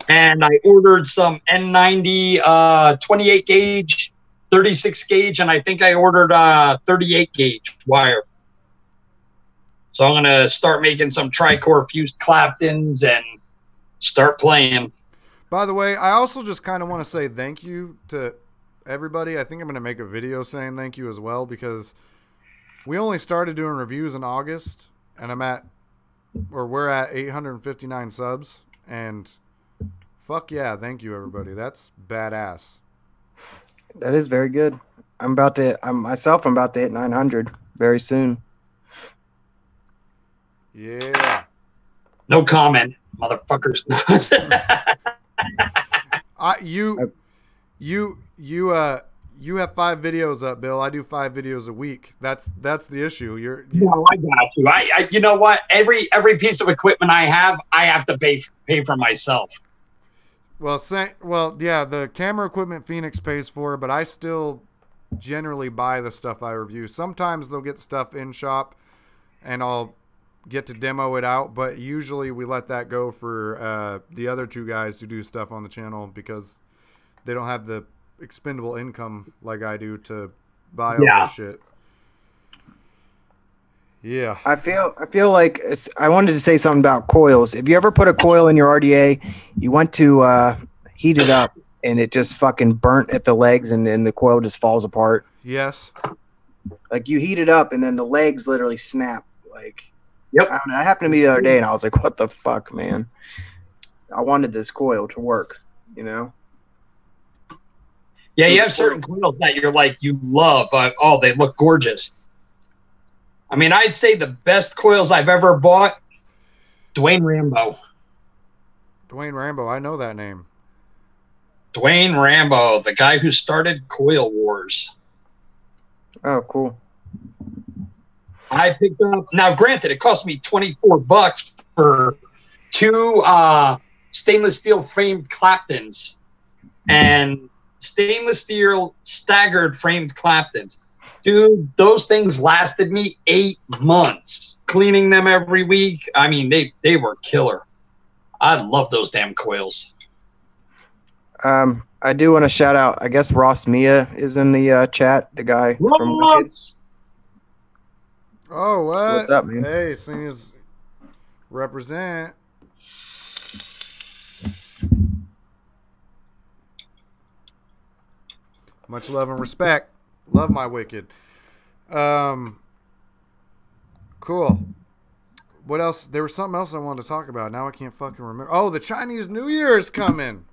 and I ordered some N90 28 gauge, 36 gauge, and I think I ordered 38 gauge wire. So I'm gonna start making some tricore fused Claptons and start playing. By the way, I also just kind of want to say thank you to everybody. I think I'm going to make a video saying thank you as well, because we only started doing reviews in August, and we're at 859 subs, and fuck yeah, thank you everybody. That's badass. That is very good. I'm about to hit 900 very soon. Yeah. No comment, motherfuckers. You have 5 videos up, Bill. I do 5 videos a week. That's the issue. No, I got you. I you know what? Every piece of equipment I have to pay for myself. Well, yeah, the camera equipment Phoenix pays for, but I still generally buy the stuff I review. Sometimes they'll get stuff in shop, and I'll get to demo it out, but usually we let that go for the other 2 guys who do stuff on the channel, because they don't have the expendable income like I do to buy all this shit. Yeah. I feel like I wanted to say something about coils. If you ever put a coil in your RDA, you want to heat it up, and it just fucking burnt at the legs, and then the coil just falls apart. Yes. Like, you heat it up, and then the legs literally snap. Like, yep. I don't know, that happened to me the other day, and I was like, what the fuck, man? I wanted this coil to work, you know? Yeah, you have certain coils that you love. They look gorgeous. I mean, I'd say the best coils I've ever bought, Dwayne Rambo. Dwayne Rambo, I know that name. Dwayne Rambo, the guy who started Coil Wars. Oh, cool. I picked up, now granted, it cost me $24 for 2 stainless steel framed Claptons and stainless steel staggered framed Claptons. Dude, those things lasted me 8 months. Cleaning them every week. I mean, they were killer. I love those damn coils. I do want to shout out, I guess Ross Mia is in the chat, the guy from Wicked. Oh, what? So what's up, man? Hey, seniors represent. Much love and respect. Love my Wicked. Cool. What else? There was something else I wanted to talk about. Now I can't fucking remember. Oh, the Chinese New Year is coming.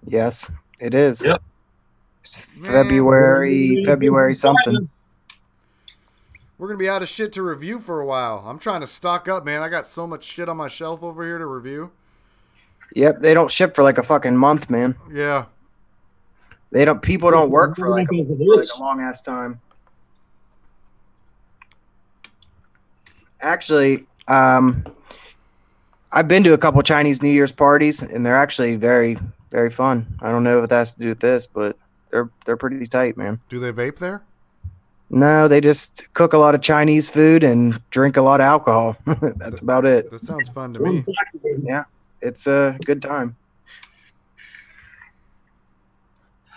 Yes, it is. Yep. February something. We're going to be out of shit to review for a while. I'm trying to stock up, man. I got so much shit on my shelf over here to review. Yep, they don't ship for like a fucking month, man. Yeah. People don't work for like a long ass time. Actually, I've been to a couple Chinese New Year's parties, and they're actually very, very fun. I don't know if it has to do with this, but they're pretty tight, man. Do they vape there? No, they just cook a lot of Chinese food and drink a lot of alcohol. That's about it. That sounds fun to me. Yeah, it's a good time.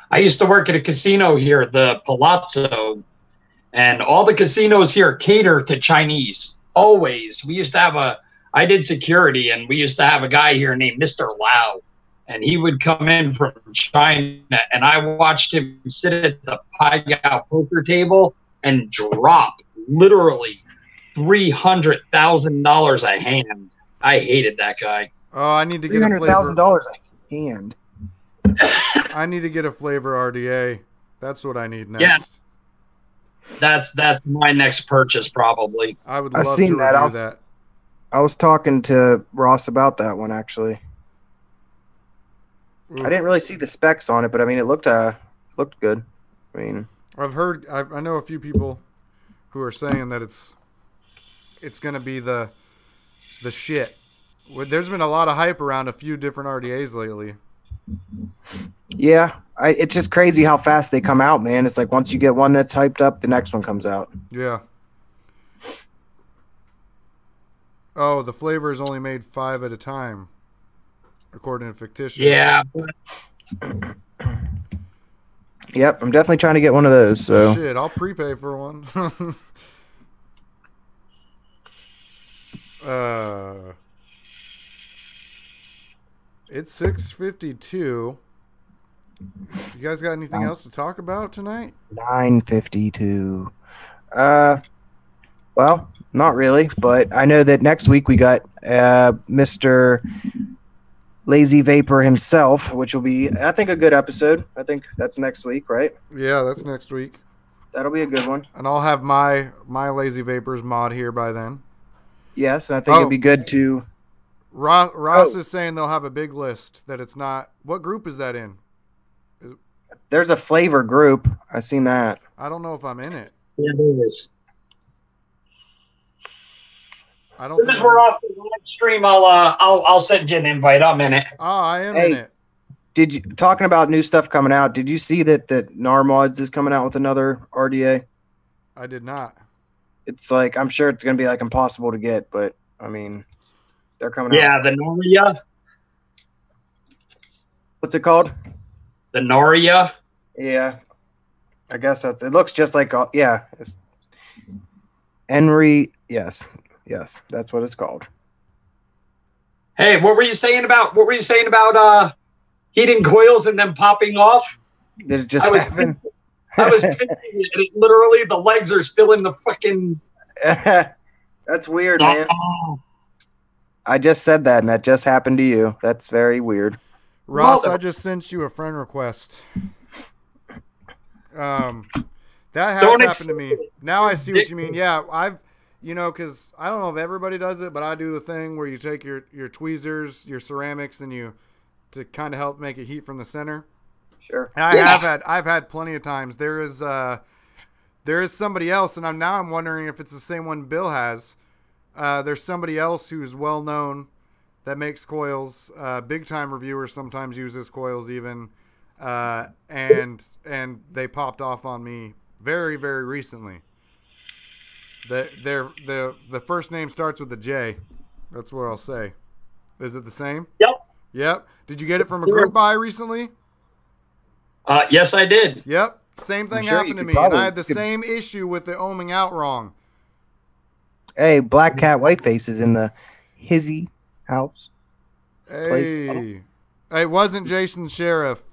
I used to work at a casino here, the Palazzo, and all the casinos here cater to Chinese. Always. We used to have I did security, and we used to have a guy here named Mr. Lau, and he would come in from China, and I watched him sit at the Pai Gow poker table and drop literally $300,000 a hand. I hated that guy. Oh, I need to get a flavor. $300,000 a hand. I need to get a flavor RDA. That's what I need next. Yeah. That's my next purchase, probably. I would love I've seen to that. review that. I was talking to Ross about that one, actually. Ooh. I didn't really see the specs on it, but I mean, it looked good. I mean, I know a few people who are saying that it's going to be the shit. There's been a lot of hype around a few different RDAs lately. Yeah, it's just crazy how fast they come out, man. It's like once you get one that's hyped up, the next one comes out. Yeah. Oh, the flavor is only made 5 at a time, according to Fictitious. Yeah. Yep, I'm definitely trying to get one of those. So shit, I'll prepay for one. It's 6:52. You guys got anything else to talk about tonight? 9:52. Well, not really, but I know that next week we got Mr. Lazy Vapor himself, which will be, I think, a good episode. I think that's next week, right? Yeah, that's next week. That'll be a good one. And I'll have my Lazy Vapors mod here by then. Yes, and I think it'd be good to... Ross is saying they'll have a big list, that it's not... What group is that in? There's a flavor group. I've seen that. I don't know if I'm in it. Yeah, there is. I don't. As we're off the live stream, I'll send you an invite. I'm in it. Oh, I am in it. Talking about new stuff coming out? Did you see that Narmods is coming out with another RDA? I did not. It's like, I'm sure it's gonna be like impossible to get, but I mean, they're coming out. Yeah, the Noria. What's it called? The Noria. Yeah, I guess it looks just like Henry. Yes, that's what it's called. Hey, what were you saying about heating coils and then popping off? Did it just happen? I was pinching it, and literally the legs are still in the fucking. That's weird, man. I just said that, and that just happened to you. That's very weird. Ross, I just sent you a friend request. That has happened to me. Now I see what you mean. Yeah, because I don't know if everybody does it, but I do the thing where you take your tweezers, your ceramics, and to kind of help make it heat from the center. Sure. And I've had plenty of times. There is somebody else, and I'm wondering if it's the same one Bill has. There's somebody else who's well known that makes coils. Big time reviewer sometimes uses coils even, and they popped off on me very, very recently. The first name starts with a J. That's what I'll say. Is it the same? Yep. Did you get it from a group buy recently? Yes, I did. Yep. Same thing happened to me, and I had the same issue with the ohming out wrong. Hey, Black Cat Whiteface is in the Hizzy house. Hey. It wasn't Jason Sheriff.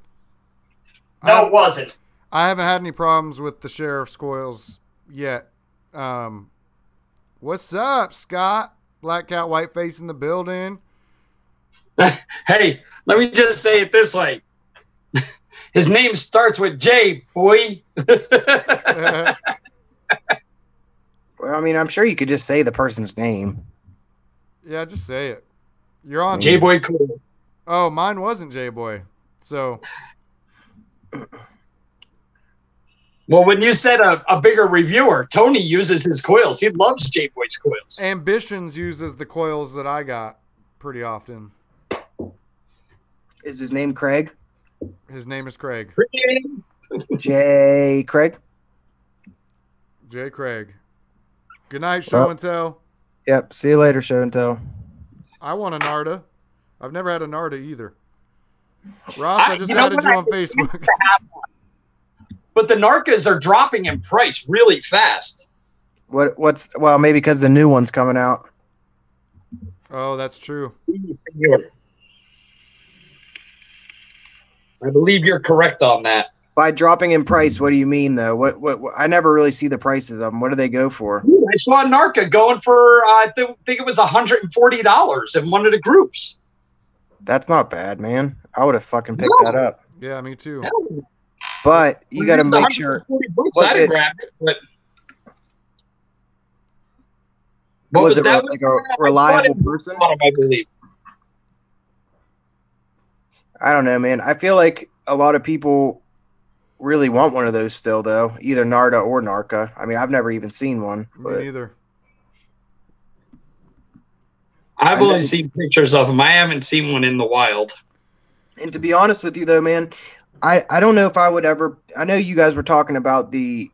No, it wasn't. I haven't had any problems with the Sheriff's coils yet. What's up, Scott? Black Cat White Face in the building. Hey, let me just say it this way. His name starts with J, boy. Well, I mean, I'm sure you could just say the person's name. Yeah, just say it. You're on. J-Boy Cool. Oh, mine wasn't J-Boy. So. Well, when you said a bigger reviewer, Tony uses his coils. He loves J-Boy's coils. Ambitions uses the coils that I got pretty often. Is his name Craig? His name is Craig. J. Craig? J. Craig. Good night, show and tell. Yep. See you later, show and tell. I want a Narda. I've never had a Narda either. Ross, I just added you on Facebook. But the Narcas are dropping in price really fast. Well, maybe because the new one's coming out. Oh, that's true. I believe you're correct on that. By dropping in price, what do you mean though? What I never really see the prices of them. What do they go for? I saw a Narca going for I think it was $140 in one of the groups. That's not bad, man. I would have fucking picked that up. Yeah, me too. But you got to make sure. I'd grab it, but was it like a reliable person? I believe. I don't know, man. I feel like a lot of people really want one of those still, though. Either Narda or Narca. I mean, I've never even seen one. Me neither. I've only seen pictures of them. I haven't seen one in the wild. And to be honest with you, though, man, I don't know if I would ever. I know you guys were talking about the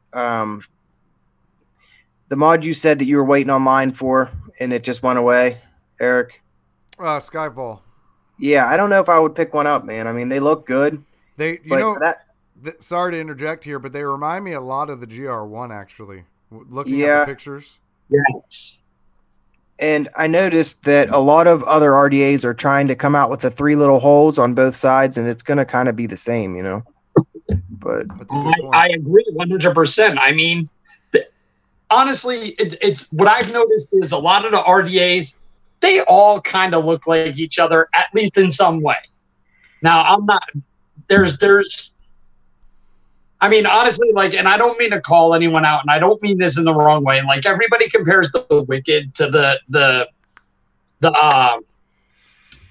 mod you said that you were waiting online for, and it just went away, Eric. Skyfall. Yeah, I don't know if I would pick one up, man. I mean, they look good. Sorry to interject here, but they remind me a lot of the GR1, actually. Looking at the pictures. Yes. And I noticed that a lot of other RDAs are trying to come out with the 3 little holes on both sides, and it's going to kind of be the same, you know. But I agree 100%. I mean, honestly, it's what I've noticed is a lot of the RDAs, they all kind of look like each other, at least in some way. Now, I'm not. I mean, honestly, like, and I don't mean to call anyone out, and I don't mean this in the wrong way. Like, everybody compares the Wicked to the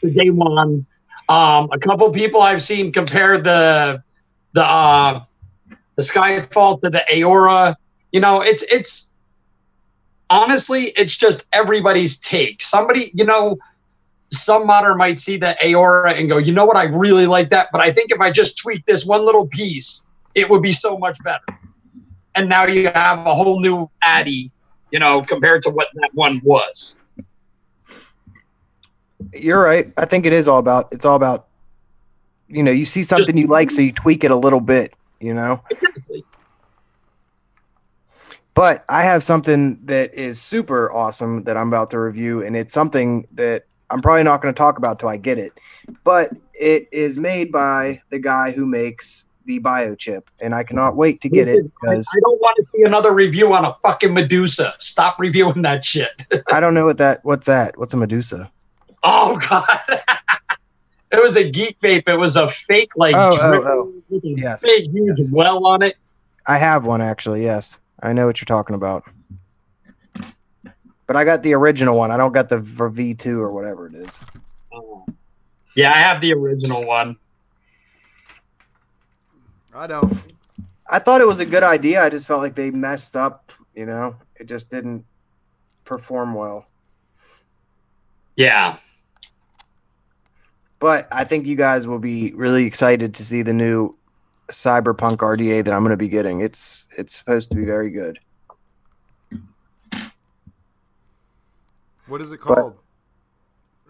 Day One. A couple people I've seen compare the Skyfall to the Aora. You know, it's honestly, it's just everybody's take. Somebody, you know, some modder might see the Aora and go, you know what, I really like that, but I think if I just tweak this one little piece, it would be so much better. And now you have a whole new Addy, you know, compared to what that one was. You're right. I think it's all about, you know, you see something you like, so you tweak it a little bit, you know? Exactly. But I have something that is super awesome that I'm about to review, and it's something that I'm probably not going to talk about till I get it. But it is made by the guy who makes the biochip, and I cannot wait to get it because I don't want to see another review on a fucking Medusa. Stop reviewing that shit. I don't know what's that? What's a Medusa? Oh God. It was a geek vape. It was a fake with a big huge well on it. I have one actually, yes. I know what you're talking about. But I got the original one. I don't got the V2 or whatever it is. Oh. Yeah, I have the original one. I don't. I thought it was a good idea. I just felt like they messed up, you know. It just didn't perform well. Yeah. But I think you guys will be really excited to see the new Cyberpunk RDA that I'm going to be getting. It's supposed to be very good. What is it called?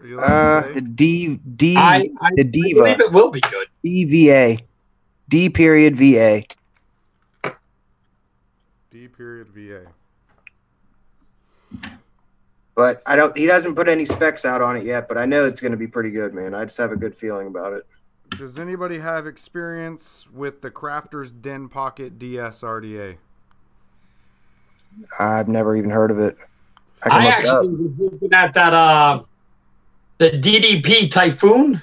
The Diva. I believe it will be good. DVA. D.VA. D.VA. But he doesn't put any specs out on it yet, but I know it's going to be pretty good, man. I just have a good feeling about it. Does anybody have experience with the Crafter's Den Pocket DS RDA? I've never even heard of it. I actually was looking at that the DDP Typhoon.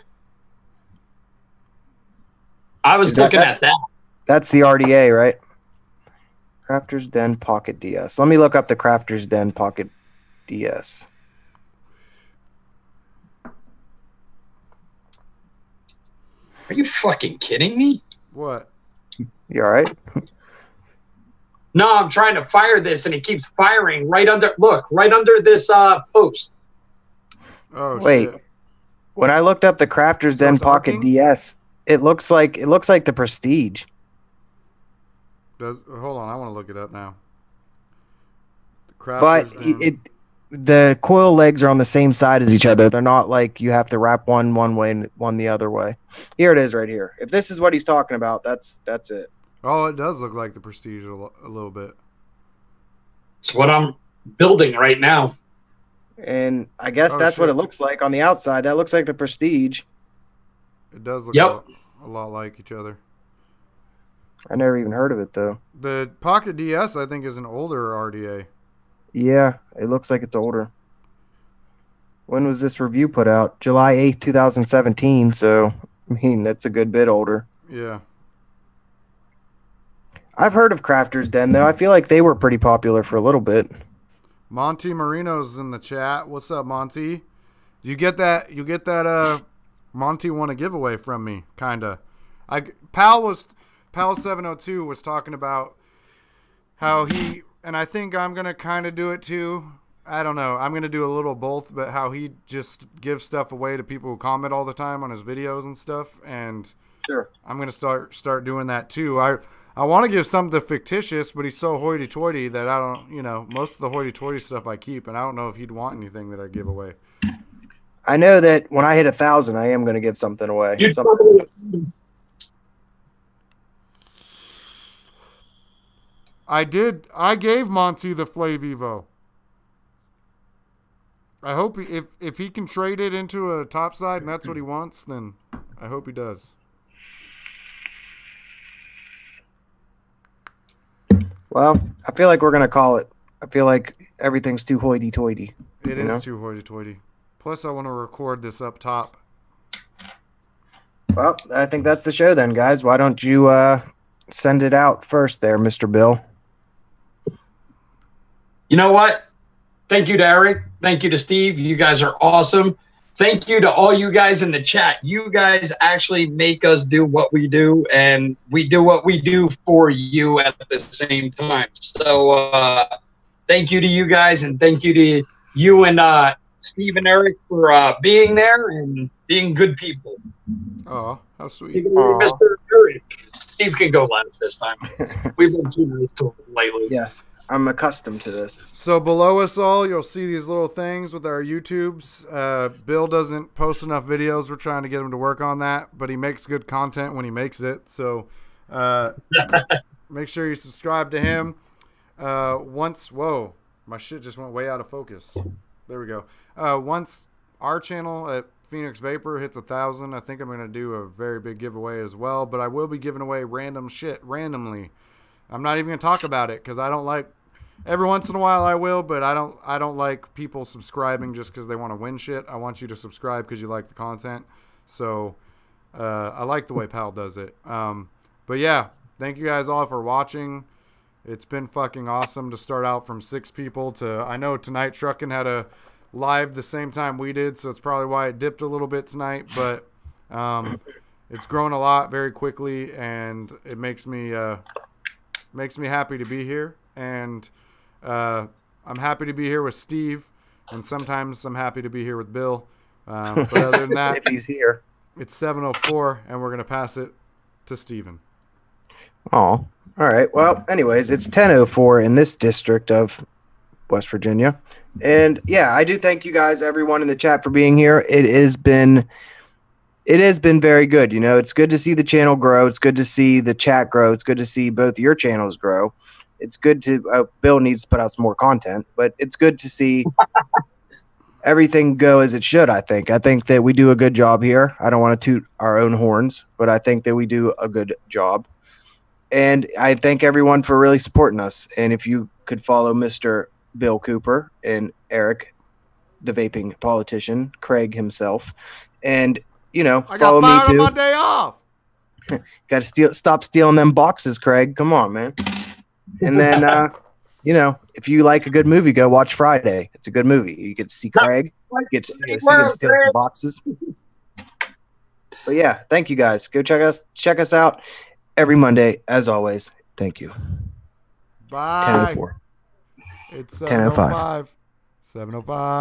I was looking at that. That's the RDA, right? Crafter's Den Pocket DS. Let me look up the Crafter's Den Pocket DS. Are you fucking kidding me? What? You all right? No, I'm trying to fire this, and it keeps firing right under. Look, right under this post. Oh wait. Shit. When I looked up the Crafter's Den Pocket arcing? DS, it looks like the Prestige. Hold on, I want to look it up now. But the coil legs are on the same side as each other. They're not like you have to wrap one way and one the other way. Here it is right here. If this is what he's talking about, that's it. Oh, it does look like the Prestige a little bit. It's what I'm building right now. And I guess that's what it looks like on the outside. That looks like the Prestige. It does look a lot like each other. I never even heard of it, though. The Pocket DS, I think, is an older RDA. Yeah, it looks like it's older. When was this review put out? July 8th, 2017. So, I mean, that's a good bit older. Yeah. I've heard of Crafter's Den, though. I feel like they were pretty popular for a little bit. Monty Marino's in the chat. What's up, Monty? You get that Monty won a giveaway from me, kinda. Pal 702 was talking about how he, and I think I'm gonna kinda do it too. I don't know. I'm gonna do a little both, but how he just gives stuff away to people who comment all the time on his videos and stuff, and sure, I'm gonna start doing that too. I want to give something fictitious, but he's so hoity-toity that I don't, most of the hoity-toity stuff I keep, and I don't know if he'd want anything that I give away. I know that when I hit 1,000, I am going to give something away. I gave Monty the Flavivo. I hope if he can trade it into a topside and that's what he wants, then I hope he does. Well, I feel like we're going to call it. I feel like everything's too hoity-toity. It is too hoity-toity. Plus, I want to record this up top. Well, I think that's the show then, guys. Why don't you send it out first there, Mr. Bill? You know what? Thank you to Eric. Thank you to Steve. You guys are awesome. Thank you to all you guys in the chat. You guys actually make us do what we do, and we do what we do for you at the same time. So thank you to you guys, and thank you to you and Steve and Eric for being there and being good people. Oh, how sweet. Mr. Eric. Steve can go last this time. We've been too nice to him lately. Yes. I'm accustomed to this. So below us all, you'll see these little things with our YouTubes. Bill doesn't post enough videos. We're trying to get him to work on that, but he makes good content when he makes it. So make sure you subscribe to him. Whoa, my shit just went way out of focus. There we go. Once our channel at Phoenix Vapor hits 1,000, I think I'm going to do a very big giveaway as well, but I will be giving away random shit randomly. I'm not even going to talk about it because I don't like. Every once in a while I will, but I don't like people subscribing just because they want to win shit. I want you to subscribe because you like the content. So I like the way Pal does it. But yeah, thank you guys all for watching. It's been fucking awesome to start out from 6 people to. I know Tonight Truckin' had a live the same time we did, so it's probably why it dipped a little bit tonight. But it's grown a lot very quickly, and it makes me happy to be here. And I'm happy to be here with Steve, and sometimes I'm happy to be here with Bill. But other than that, if he's here, it's 7:04, and we're gonna pass it to Steven. Oh, all right. Well, anyways, it's 10:04 in this district of West Virginia, and yeah, I do thank you guys, everyone in the chat, for being here. It has been very good. It's good to see the channel grow. It's good to see the chat grow. It's good to see both your channels grow. It's good to Bill needs to put out some more content, but it's good to see everything go as it should. I think that we do a good job here. I don't want to toot our own horns, but I think that we do a good job. And I thank everyone for really supporting us. And if you could follow Mr. Bill Cooper, and Eric, the vaping politician, Craig himself. And, you know, I follow got me fired on too. my day off. Got to stop stealing them boxes, Craig. Come on, man. And then, you know, if you like a good movie, go watch Friday. It's a good movie. You get to see Craig. You get to see him steal some boxes. But yeah, thank you guys. Go check us out every Monday, as always. Thank you. Bye. 10:04. It's 10:05. 7:05. 7:05.